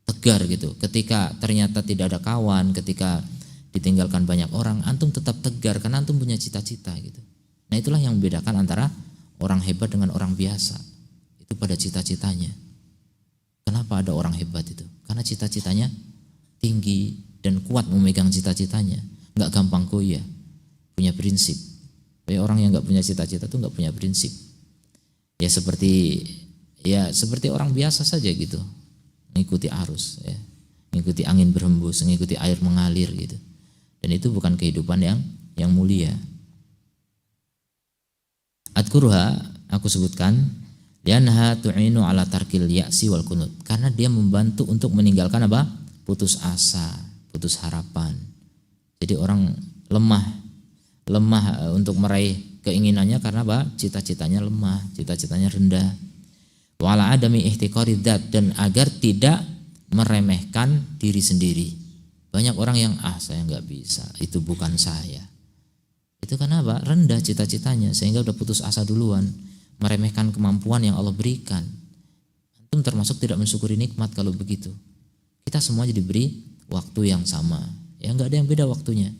tegar gitu. Ketika ternyata tidak ada kawan, ketika ditinggalkan banyak orang, antum tetap tegar karena antum punya cita-cita gitu. Nah itulah yang membedakan antara orang hebat dengan orang biasa. Itu pada cita-citanya. Kenapa ada orang hebat itu? Karena cita-citanya tinggi dan kuat memegang cita-citanya, nggak gampang goyah, punya prinsip. Tapi orang yang nggak punya cita-cita itu nggak punya prinsip. Ya seperti orang biasa saja gitu, mengikuti arus, ya, mengikuti angin berhembus, mengikuti air mengalir gitu. Dan itu bukan kehidupan yang mulia. Adkuruha, aku sebutkan, lianha tu'inu ala tarkil ya'si wal kunut, karena dia membantu untuk meninggalkan apa? Putus asa, putus harapan. Jadi orang lemah untuk meraih keinginannya karena apa? Cita-citanya lemah, cita-citanya rendah. Wala adami ihtiqari dzat, dan agar tidak meremehkan diri sendiri. Banyak orang yang saya nggak bisa, itu bukan saya. Itu karena apa? Rendah cita-citanya sehingga udah putus asa duluan, meremehkan kemampuan yang Allah berikan. Antum termasuk tidak mensyukuri nikmat kalau begitu. Kita semua diberi waktu yang sama. Ya nggak ada yang beda waktunya.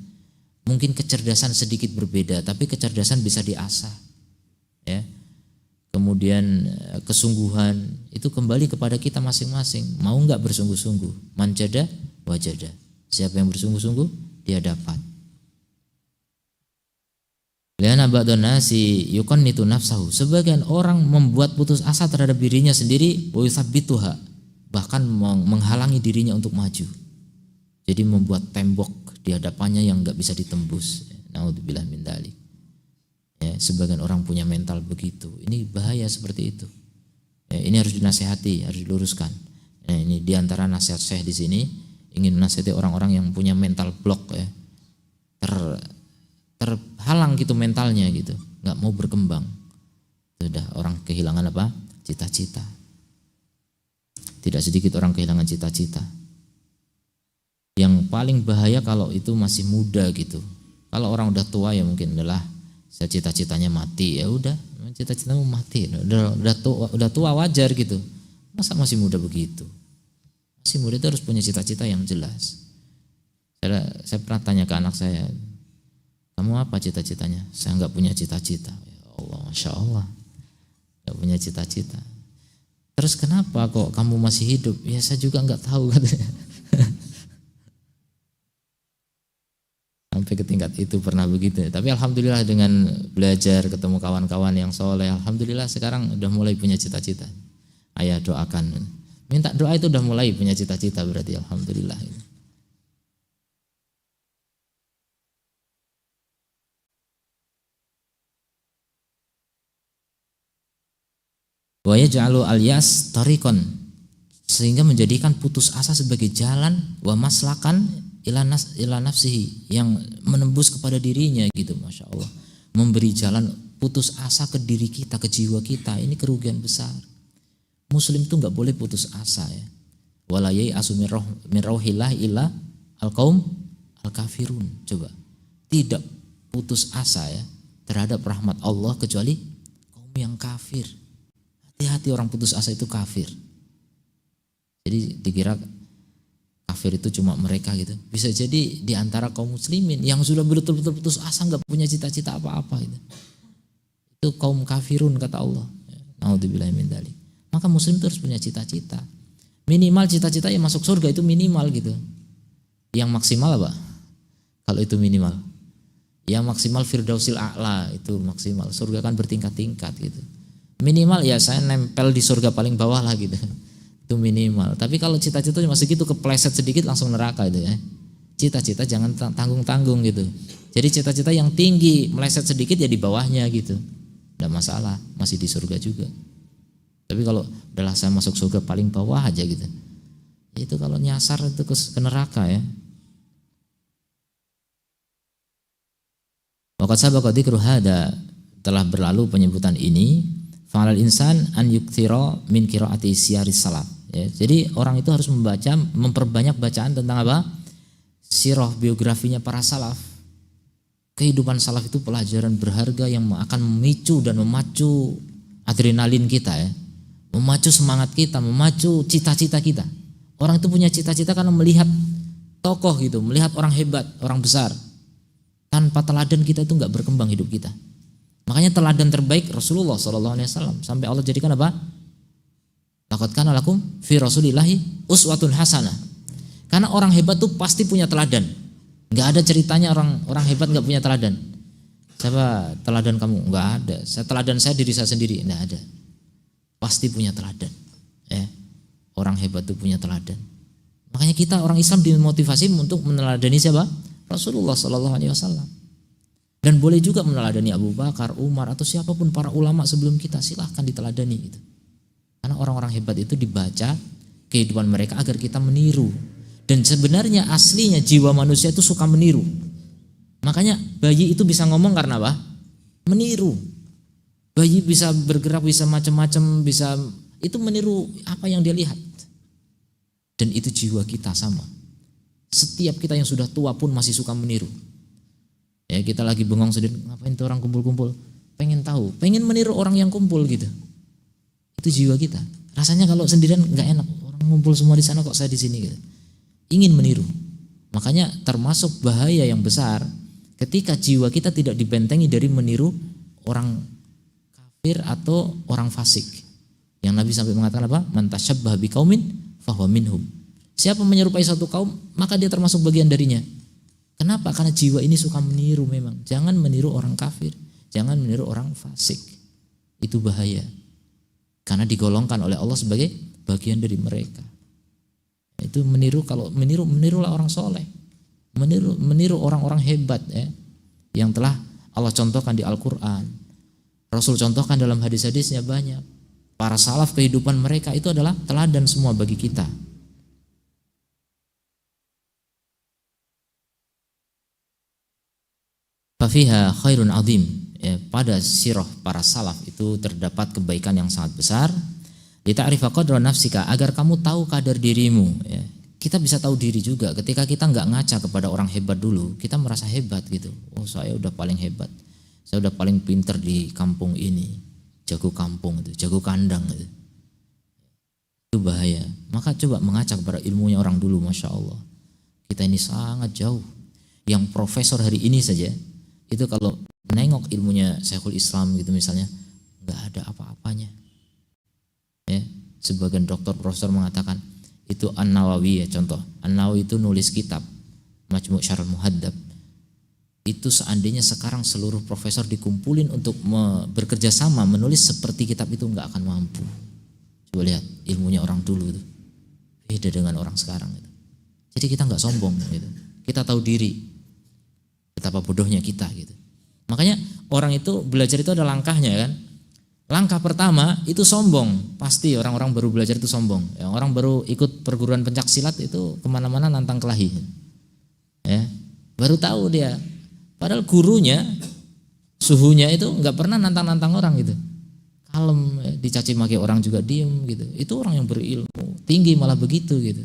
Mungkin kecerdasan sedikit berbeda, tapi kecerdasan bisa diasah. Ya. Kemudian kesungguhan itu kembali kepada kita masing-masing. Mau nggak bersungguh-sungguh? Manjada wajada. Siapa yang bersungguh-sungguh, dia dapat. Liana ba'dun nasi yuqannitu nafsahu. Sebagian orang membuat putus asa terhadap dirinya sendiri, wa yuthabbituha, bahkan menghalangi dirinya untuk maju. Jadi membuat tembok di hadapannya yang enggak bisa ditembus. Naudzubillah min dzalik. Ya, sebagian orang punya mental begitu. Ini bahaya seperti itu. Ya, ini harus dinasihati, harus diluruskan. Ya, ini diantara nasihat Syekh di sini, ingin menasihati orang-orang yang punya mental block ya. Terhalang gitu mentalnya gitu, nggak mau berkembang. Sudah orang kehilangan apa? Cita-cita. Tidak sedikit orang kehilangan cita-cita. Yang paling bahaya kalau itu masih muda gitu. Kalau orang udah tua ya mungkin adalah cita-citanya mati, ya udah, cita-citamu mati. Udah tua wajar gitu. Masa masih muda begitu? Masih muda itu harus punya cita-cita yang jelas. Saya pernah tanya ke anak saya, kamu apa cita-citanya? Saya nggak punya cita-cita. Ya Allah, Masya Allah, nggak punya cita-cita. Terus kenapa kok kamu masih hidup? Ya saya juga nggak tahu katanya. Sampai ke tingkat itu pernah begitu. Tapi alhamdulillah dengan belajar ketemu kawan-kawan yang soleh, alhamdulillah sekarang udah mulai punya cita-cita. Ayah doakan, minta doa itu udah mulai punya cita-cita berarti alhamdulillah. Wa yaj'alu al-yas tariqan, sehingga menjadikan putus asa sebagai jalan, wa maslakan ila nafsihi, yang menembus kepada dirinya gitu. Masya Allah, memberi jalan putus asa ke diri kita, ke jiwa kita. Ini kerugian besar. Muslim itu nggak boleh putus asa ya. Wala yai'asu min rauhillah illa al-qaum al-kafirun. Coba, tidak putus asa ya terhadap rahmat Allah kecuali kaum yang kafir. Hati-hati orang putus asa itu kafir. Jadi dikira kafir itu cuma mereka gitu. Bisa jadi di antara kaum muslimin yang sudah betul-betul putus asa, nggak punya cita-cita apa-apa gitu. Itu kaum kafirun kata Allah. Naudzubillahi min dzalik. Maka muslim itu harus punya cita-cita. Minimal cita-cita yang masuk surga itu minimal gitu. Yang maksimal apa? Kalau itu minimal. Yang maksimal firdausil a'la itu maksimal. Surga kan bertingkat-tingkat gitu. Minimal ya saya nempel di surga paling bawah lah gitu. Itu minimal. Tapi kalau cita-cita cuma segitu, kepleset sedikit langsung neraka itu ya. Cita-cita jangan tanggung-tanggung gitu. Jadi cita-cita yang tinggi meleset sedikit ya di bawahnya gitu. Tidak masalah, masih di surga juga. Tapi kalau udahlah saya masuk surga paling bawah aja gitu. Itu kalau nyasar itu ke neraka ya. Waqad sabaqa dzikru hada, telah berlalu penyebutan ini. Fa'alal insan an yukthira min qiraati siyaris salaf. Ya, jadi orang itu harus membaca, memperbanyak bacaan tentang apa? Sirah, biografinya para salaf. Kehidupan salaf itu pelajaran berharga yang akan memicu dan memacu adrenalin kita ya. Memacu semangat kita, memacu cita-cita kita. Orang itu punya cita-cita karena melihat tokoh gitu, melihat orang hebat, orang besar. Tanpa teladan kita itu enggak berkembang hidup kita. Makanya teladan terbaik Rasulullah SAW. Sampai Allah jadikan apa? Laqad kana lakum fi rasulillahi uswatun hasanah. Karena orang hebat tuh pasti punya teladan. Enggak ada ceritanya orang hebat enggak punya teladan. Siapa teladan kamu? Enggak ada. Teladan saya diri saya sendiri. Enggak ada. Pasti punya teladan. Ya. Orang hebat tuh punya teladan. Makanya kita orang Islam dimotivasi untuk meneladani siapa? Rasulullah SAW. Dan boleh juga meneladani Abu Bakar, Umar, atau siapapun para ulama sebelum kita, silahkan diteladani gitu. Karena orang-orang hebat itu dibaca kehidupan mereka agar kita meniru. Dan sebenarnya aslinya jiwa manusia itu suka meniru. Makanya bayi itu bisa ngomong karena apa? Meniru. Bayi bisa bergerak, bisa macam-macam, bisa itu meniru apa yang dia lihat. Dan itu jiwa kita sama. Setiap kita yang sudah tua pun masih suka meniru. Ya kita lagi bengong sendiri, ngapain tuh orang kumpul-kumpul? Pengen tahu, pengen meniru orang yang kumpul gitu. Itu jiwa kita. Rasanya kalau sendirian nggak enak. Orang ngumpul semua di sana kok saya di sini gitu. Ingin meniru. Makanya termasuk bahaya yang besar ketika jiwa kita tidak dibentengi dari meniru orang kafir atau orang fasik. Yang Nabi sampai mengatakan apa? Man tasyabbah biqaumin fahuwa minhum. Siapa menyerupai suatu kaum, maka dia termasuk bagian darinya. Kenapa? Karena jiwa ini suka meniru memang. Jangan meniru orang kafir, jangan meniru orang fasik. Itu bahaya. Karena digolongkan oleh Allah sebagai bagian dari mereka. Itu meniru, kalau menirulah orang soleh. Meniru orang-orang hebat ya, yang telah Allah contohkan di Al-Quran. Rasul contohkan dalam hadis-hadisnya banyak. Para salaf kehidupan mereka itu adalah teladan semua bagi kita. Fafiha khairun azim, ya, pada sirah para salaf itu terdapat kebaikan yang sangat besar. Lita'rifa qadra nafsika, agar kamu tahu kadar dirimu ya. Kita bisa tahu diri juga ketika kita enggak ngaca kepada orang hebat dulu, kita merasa hebat gitu. Oh, saya udah paling hebat. Saya udah paling pinter di kampung ini. Jago kampung itu, jago kandang itu. Itu bahaya. Maka coba mengaca kepada ilmunya orang dulu, Masya Allah. Kita ini sangat jauh. Yang profesor hari ini saja itu kalau menengok ilmunya Syekhul Islam gitu misalnya, nggak ada apa-apanya. Ya, sebagian dokter profesor mengatakan itu An-Nawawi ya, contoh. An-Nawawi itu nulis kitab Majmu' Syarh Muhaddab. Itu seandainya sekarang seluruh profesor dikumpulin untuk bekerja sama menulis seperti kitab itu nggak akan mampu. Coba lihat ilmunya orang dulu itu beda dengan orang sekarang gitu. Jadi kita nggak sombong gitu. Kita tahu diri. Betapa bodohnya kita gitu. Makanya orang itu belajar itu ada langkahnya kan. Langkah pertama itu sombong. Pasti orang-orang baru belajar itu sombong. Ya, orang baru ikut perguruan pencak silat itu kemana-mana nantang kelahi. Ya, baru tahu dia. Padahal gurunya, suhunya itu nggak pernah nantang-nantang orang gitu. kalem, dicaci maki orang juga diem gitu. Itu orang yang berilmu tinggi malah begitu gitu.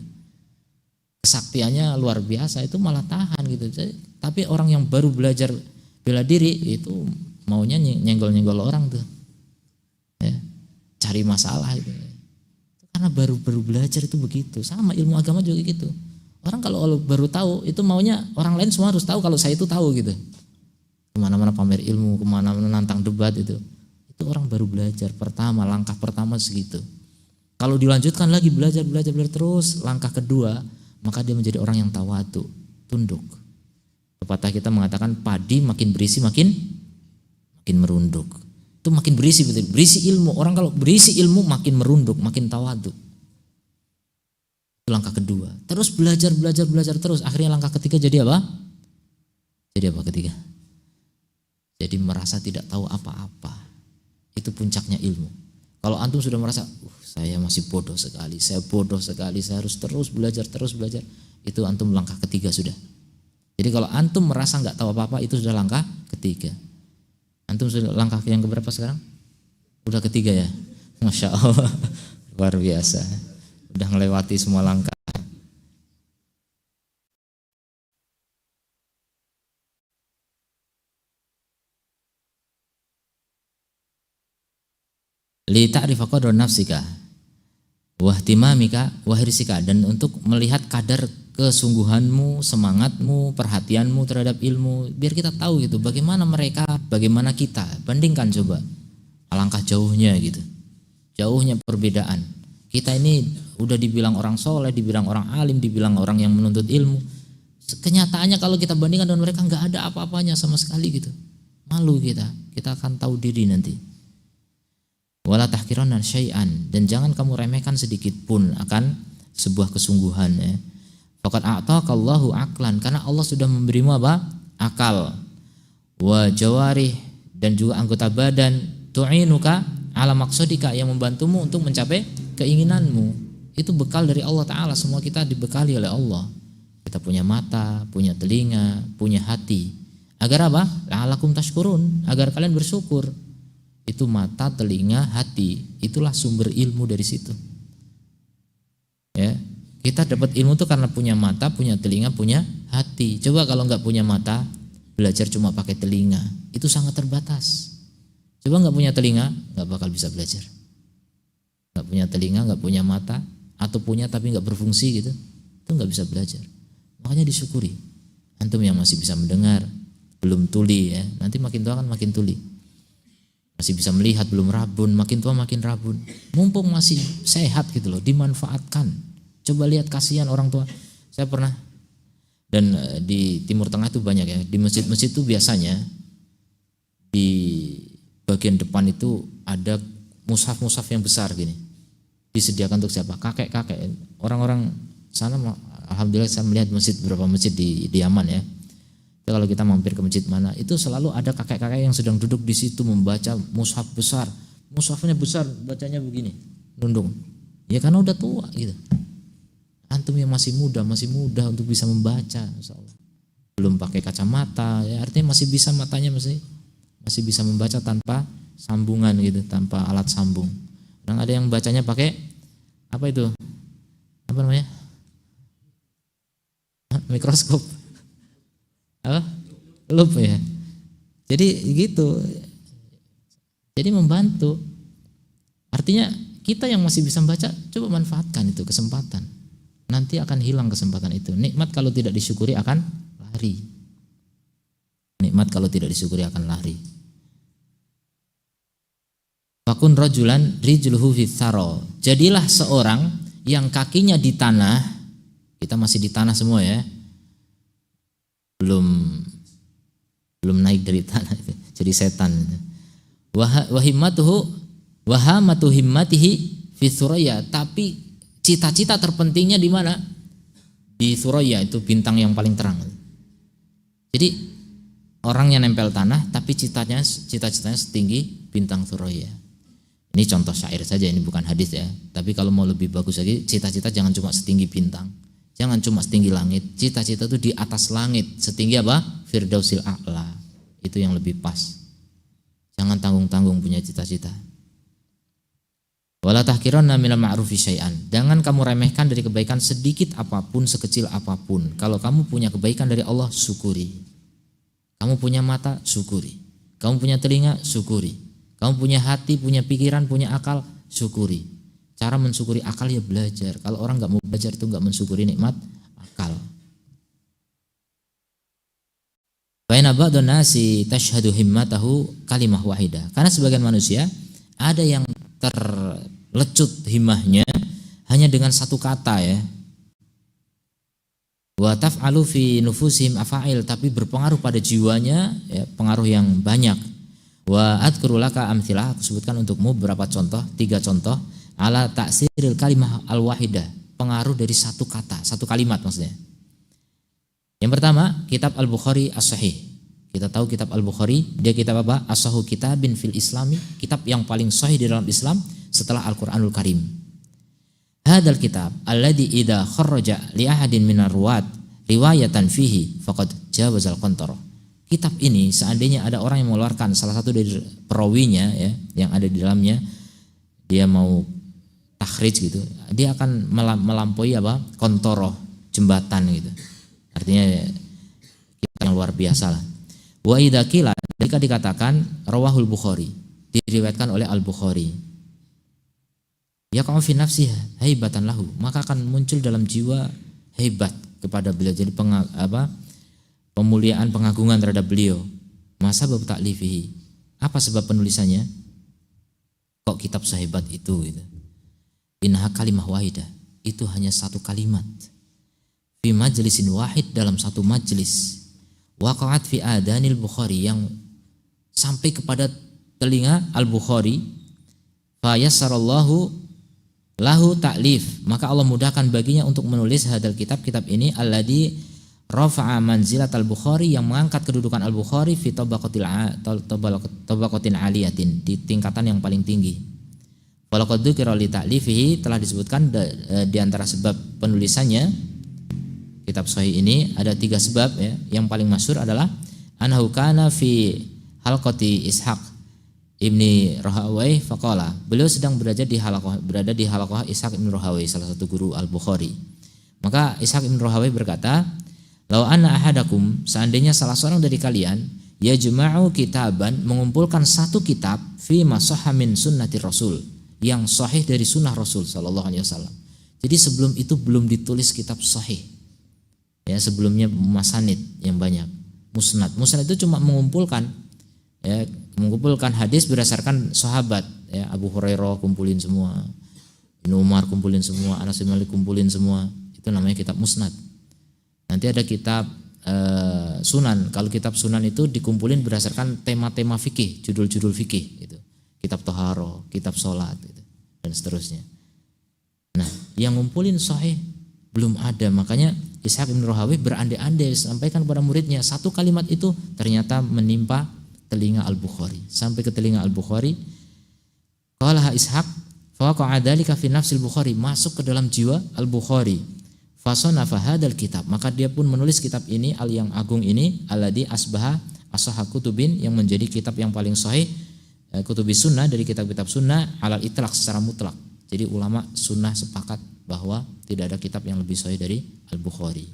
Kesaktiannya luar biasa, itu malah tahan gitu. Tapi orang yang baru belajar bela diri itu maunya nyenggol-nyenggol orang tuh, ya, cari masalah itu. Karena baru belajar itu begitu. Sama ilmu agama juga gitu. Orang kalau baru tahu itu maunya orang lain semua harus tahu kalau saya itu tahu gitu. Kemana-mana pamer ilmu, kemana-mana nantang debat itu orang baru belajar. Langkah pertama segitu. Kalau dilanjutkan lagi belajar terus, langkah kedua, maka dia menjadi orang yang tawadu, tunduk. Pepatah kita mengatakan padi makin berisi makin merunduk. Itu makin berisi, betul. Berisi ilmu. Orang kalau berisi ilmu makin merunduk, makin tawadu. Itu langkah kedua. Terus belajar terus. Akhirnya langkah ketiga jadi apa? Jadi apa ketiga? Jadi merasa tidak tahu apa-apa. Itu puncaknya ilmu. Kalau antum sudah merasa, saya masih bodoh sekali, saya harus terus belajar. Itu antum langkah ketiga sudah. Jadi kalau antum merasa nggak tahu apa-apa, itu sudah langkah ketiga. Antum sudah langkah yang keberapa sekarang? Udah ketiga ya? Masya Allah, luar biasa. Udah melewati semua langkah. Li ta'rifa qadra nafsika wa ihtimamika wa hirsika, dan untuk melihat kadar kesungguhanmu, semangatmu, perhatianmu terhadap ilmu, biar kita tahu gitu bagaimana mereka, bagaimana kita. Bandingkan coba. Alangkah jauhnya gitu. Jauhnya perbedaan. Kita ini udah dibilang orang soleh, dibilang orang alim, dibilang orang yang menuntut ilmu. Kenyataannya kalau kita bandingkan dengan mereka nggak ada apa-apanya sama sekali gitu. Malu kita akan tahu diri nanti. Wala tahqiranna syai'an, dan jangan kamu remehkan sedikit pun akan sebuah kesungguhan ya. Faqad a'taqallahu aqlan, karena Allah sudah memberimu apa? Akal. Wa jawarih, dan juga anggota badan, tu'inuka ala maqsadika, yang membantumu untuk mencapai keinginanmu. Itu bekal dari Allah Ta'ala. Semua kita dibekali oleh Allah. Kita punya mata, punya telinga, punya hati. Agar apa? La'alakum tashkurun, agar kalian bersyukur. Itu mata, telinga, hati, itulah sumber ilmu dari situ. Ya, kita dapat ilmu itu karena punya mata, punya telinga, punya hati. Coba kalau nggak punya mata, belajar cuma pakai telinga, itu sangat terbatas. Coba nggak punya telinga, nggak bakal bisa belajar. Nggak punya telinga, nggak punya mata, atau punya tapi nggak berfungsi gitu, itu nggak bisa belajar. Makanya disyukuri. Antum yang masih bisa mendengar, belum tuli ya, nanti makin tua kan makin tuli. Masih bisa melihat, belum rabun, makin tua makin rabun. Mumpung masih sehat gitu loh, dimanfaatkan. Coba lihat kasihan orang tua. Saya pernah, dan di Timur Tengah itu banyak ya, di masjid-masjid itu biasanya di bagian depan itu ada mushaf-mushaf yang besar gini. Disediakan untuk siapa? Kakek-kakek. Orang-orang sana, alhamdulillah saya melihat beberapa masjid di Yaman ya. Kalau kita mampir ke masjid mana, itu selalu ada kakek-kakek yang sedang duduk di situ membaca mushaf besar. Mushafnya besar, bacanya begini, nundung. Ya karena udah tua gitu. Antum yang masih muda untuk bisa membaca, insyaallah. Belum pakai kacamata, ya artinya masih bisa, matanya masih bisa membaca tanpa sambungan gitu, tanpa alat sambung. Dan ada yang bacanya pakai apa itu? Apa namanya? Mikroskop. Apa? Lup ya. Jadi gitu. Jadi membantu. Artinya kita yang masih bisa membaca, coba manfaatkan itu kesempatan. Nanti akan hilang kesempatan itu. Nikmat kalau tidak disyukuri akan lari. Nikmat kalau tidak disyukuri akan lari. Fakun rajulan rijluhu fis thara. Jadilah seorang yang kakinya di tanah. Kita masih di tanah semua ya. Belum naik dari tanah itu. Jadi setan. Wahamatu himmatihi fi Suraya, tapi cita-cita terpentingnya di mana? Di Suraya, itu bintang yang paling terang. Jadi orang yang nempel tanah tapi cita-citanya setinggi bintang Suraya. Ini contoh syair saja, ini bukan hadis ya. Tapi kalau mau lebih bagus lagi, cita-cita jangan cuma setinggi bintang. Jangan cuma setinggi langit, cita-cita itu di atas langit, setinggi apa? Firdausil A'la. Itu yang lebih pas. Jangan tanggung-tanggung punya cita-cita. Wala tahqiranna minal ma'rufi syai'an. Jangan kamu remehkan dari kebaikan sedikit apapun, sekecil apapun. Kalau kamu punya kebaikan dari Allah, syukuri. Kamu punya mata, syukuri. Kamu punya telinga, syukuri. Kamu punya hati, punya pikiran, punya akal, syukuri. Cara mensyukuri akal ya belajar. Kalau orang nggak mau belajar itu nggak mensyukuri nikmat akal. Baina ba'dun nasi tashhadu himmatahu kalimah wahidah. Karena sebagian manusia ada yang terlecut himmahnya hanya dengan satu kata ya. Wa taf'alu fi nufusihim afa'il, tapi berpengaruh pada jiwanya ya, pengaruh yang banyak. Wa adkuru laka amthilah, aku sebutkan untukmu beberapa contoh, 3 contoh ala ta'siril kalimah al-wahidah, pengaruh dari satu kata, satu kalimat maksudnya. Yang pertama, kitab Al-Bukhari As-Sahih. Kita tahu kitab Al-Bukhari, dia kitab apa? As-Sahu kitabin fil Islami, kitab yang paling sahih di dalam Islam setelah Al-Qur'anul Karim. Hadal kitab alladhi idza kharraja li ahadin minar ruwat riwayatan fihi faqad jawazal qantara. Kitab ini seandainya ada orang yang mengeluarkan salah satu dari perawinya ya yang ada di dalamnya, dia mau takhrij gitu, dia akan melampaui apa? Kontoroh, jembatan gitu. Artinya kita yang luar biasa lah. Wa idza qila, jika dikatakan rawahul Bukhari, diriwayatkan oleh Al-Bukhari. Ya kau fi nafsiha haibatan lahu, maka akan muncul dalam jiwa hebat kepada beliau, jadi pemuliaan, pengagungan terhadap beliau. Masa bab ta'lifihi, apa sebab penulisannya? Kok kitab sehebat itu gitu. Innaha kalimah wahidah, itu hanya satu kalimat. Fi majlisin wahid, dalam satu majlis. Waqa'at fi adanil Bukhari, yang sampai kepada telinga Al-Bukhari. Fa yassarallahu lahu ta'lif, maka Allah mudahkan baginya untuk menulis hadal kitab ini alladzi rafa'a manzilat Al-Bukhari, yang mengangkat kedudukan Al-Bukhari fi tabaqatin aliyatin, di tingkatan yang paling tinggi. Walaqad dzukira li ta'lifihi, telah disebutkan di antara sebab penulisannya kitab sahih ini ada 3 sebab ya. Yang paling masyhur adalah annahu kana fi halqati Ishaq ibni Rahawai faqala, beliau sedang berada di halaqah Ishaq ibn Rahawai, salah satu guru Al-Bukhari. Maka Ishaq ibn Rahawai berkata, "Lau anna ahadakum, seandainya salah seorang dari kalian yajma'u kitaban, mengumpulkan satu kitab fi ma sahha min sunnati Rasul, yang sahih dari sunnah Rasul sallallahu alaihi wasallam." Jadi sebelum itu belum ditulis kitab sahih. Ya, sebelumnya masanid yang banyak. Musnad itu cuma mengumpulkan hadis berdasarkan sahabat ya, Abu Hurairah kumpulin semua, Ibnu Umar kumpulin semua, Anas bin Malik kumpulin semua. Itu namanya kitab musnad. Nanti ada kitab sunan. Kalau kitab sunan itu dikumpulin berdasarkan tema-tema fikih, judul-judul fikih gitu. Kitab Thaharah, kitab salat gitu, dan seterusnya. Nah, yang ngumpulin sahih belum ada. Makanya Ishaq bin Rahawai berandai-andai sampaikan kepada muridnya, satu kalimat itu ternyata menimpa telinga Al-Bukhari, sampai ke telinga Al-Bukhari. Qala Ishaq fa waqa'a dzalika fi nafsil Bukhari, masuk ke dalam jiwa Al-Bukhari. Fasanafa hadzal kitab, maka dia pun menulis kitab ini yang agung ini, alladzi asbaha ashah kutubin, yang menjadi kitab yang paling sahih kutubis sunnah, dari kitab-kitab sunnah alal itlaq, secara mutlak. Jadi ulama sunnah sepakat bahwa tidak ada kitab yang lebih sahih dari Al-Bukhari.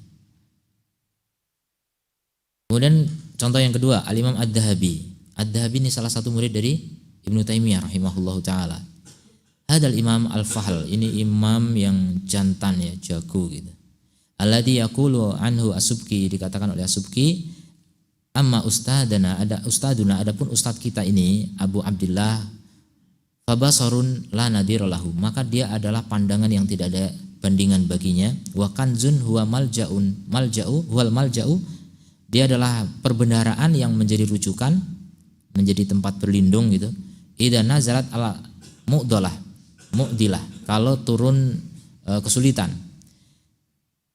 Kemudian contoh yang kedua, Al-Imam Ad-Dahabi. Ad-Dahabi ini salah satu murid dari Ibnu Taimiyah rahimahullahu taala. Hadal Imam Al-Fahl, ini imam yang jantan ya, jago gitu. Alladzi yaqulu anhu As-Subki, dikatakan oleh As-Subki, amma ustadana, adapun ustad kita ini Abu Abdullah, fabasarun la nadhira lahu, maka dia adalah pandangan yang tidak ada bandingan baginya. Wa kanzun huwa huwal malja'u, dia adalah perbendaharaan yang menjadi rujukan, menjadi tempat berlindung gitu. Idza nazalat ala mu'dilah, kalau turun kesulitan.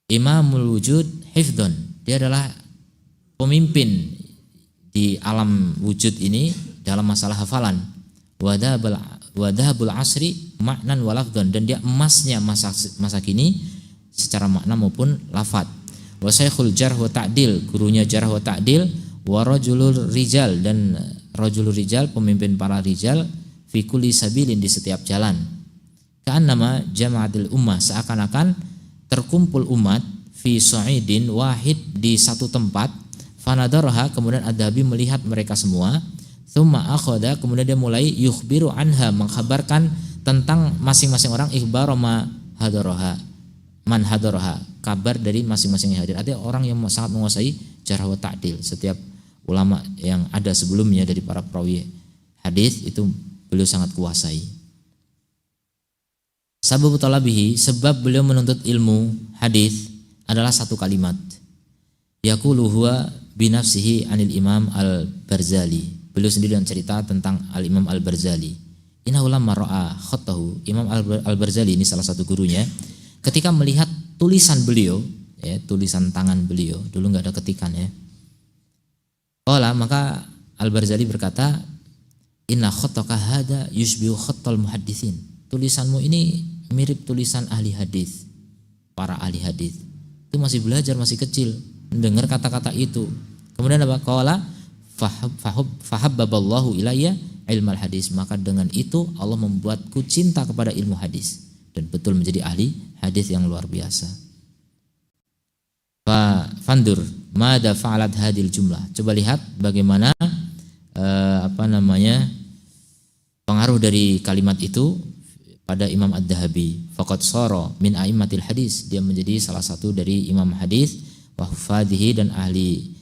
Imamul wujud hifdon, dia adalah pemimpin di alam wujud ini dalam masalah hafalan. Wadhabul asri maknan walafdon, dan dia emasnya masa kini secara makna maupun lafad. Wa syekhul jarh wa ta'dil, gurunya jarh wa ta'dil. Wa rajulul rijal, dan rajulul rijal, pemimpin para rijal, fi kulli sabilin, di setiap jalan. ka'annama jama'atil ummah, seakan-akan terkumpul umat fi su'idin wahid, di satu tempat. Fanadaraha, kemudian Ad-Dhahabi melihat mereka semua. Tsumma akhadha, kemudian dia mulai yukhbiru anha, mengkhabarkan tentang masing-masing orang, ikhbar ma hadaraha, man hadaraha, kabar dari masing-masing yang hadir. Artinya orang yang sangat menguasai jarh wa ta'dil. Setiap ulama yang ada sebelumnya dari para perawi hadis itu beliau sangat kuasai. Sabab talabihi, sebab beliau menuntut ilmu hadis adalah satu kalimat. Yaqulu huwa binafsihi anil Imam Al-Barzali. Beliau sendiri yang cerita tentang Al-Imam Al-Barzali. Inna ulama ra'a khattahu. Imam Al-Barzali ini salah satu gurunya. Ketika melihat tulisan beliau, ya, tulisan tangan beliau, dulu nggak ada ketikan ya. Qala, maka Al-Barzali berkata, inna khattaka hada yushbihu khattal muhadditsin. Tulisanmu ini mirip tulisan ahli hadis, para ahli hadis. Itu masih belajar, masih kecil, mendengar kata-kata itu. Kemudian apa? Qala fahabbaballahu ilayya ilmal hadis, maka dengan itu Allah membuatku cinta kepada ilmu hadis dan betul menjadi ahli hadis yang luar biasa. Fa fandur mada fa'alat hadil jumlah. Coba lihat bagaimana pengaruh dari kalimat itu pada Imam Ad-Dhahabi. Faqad shara min a'immatil hadis, dia menjadi salah satu dari imam hadis, wa hufadhihi, dan ahli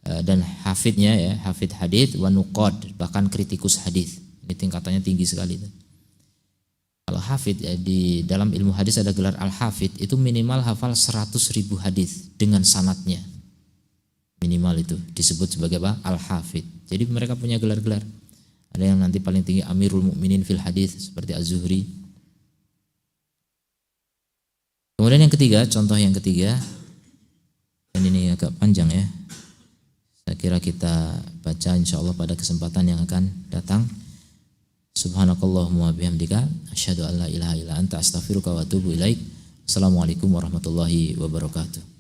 dan hafidnya ya, hafid hadis, wa nuqad, bahkan kritikus hadis. Ini tingkatannya tinggi sekali. Kalau hafid ya, di dalam ilmu hadis ada gelar al-hafid, itu minimal hafal 100.000 hadis dengan sanadnya. Minimal itu disebut sebagai apa? Al-hafid. Jadi mereka punya gelar-gelar. Ada yang nanti paling tinggi Amirul Mukminin fil hadis seperti Az-Zuhri. Kemudian yang ketiga, contoh yang ketiga, dan ini agak panjang ya. Saya kira kita baca insyaallah pada kesempatan yang akan datang. Subhanakallahumma bihamdika asyhadu an la ilaha illa anta astaghfiruka wa atubu ilaik. Assalamualaikum warahmatullahi wabarakatuh.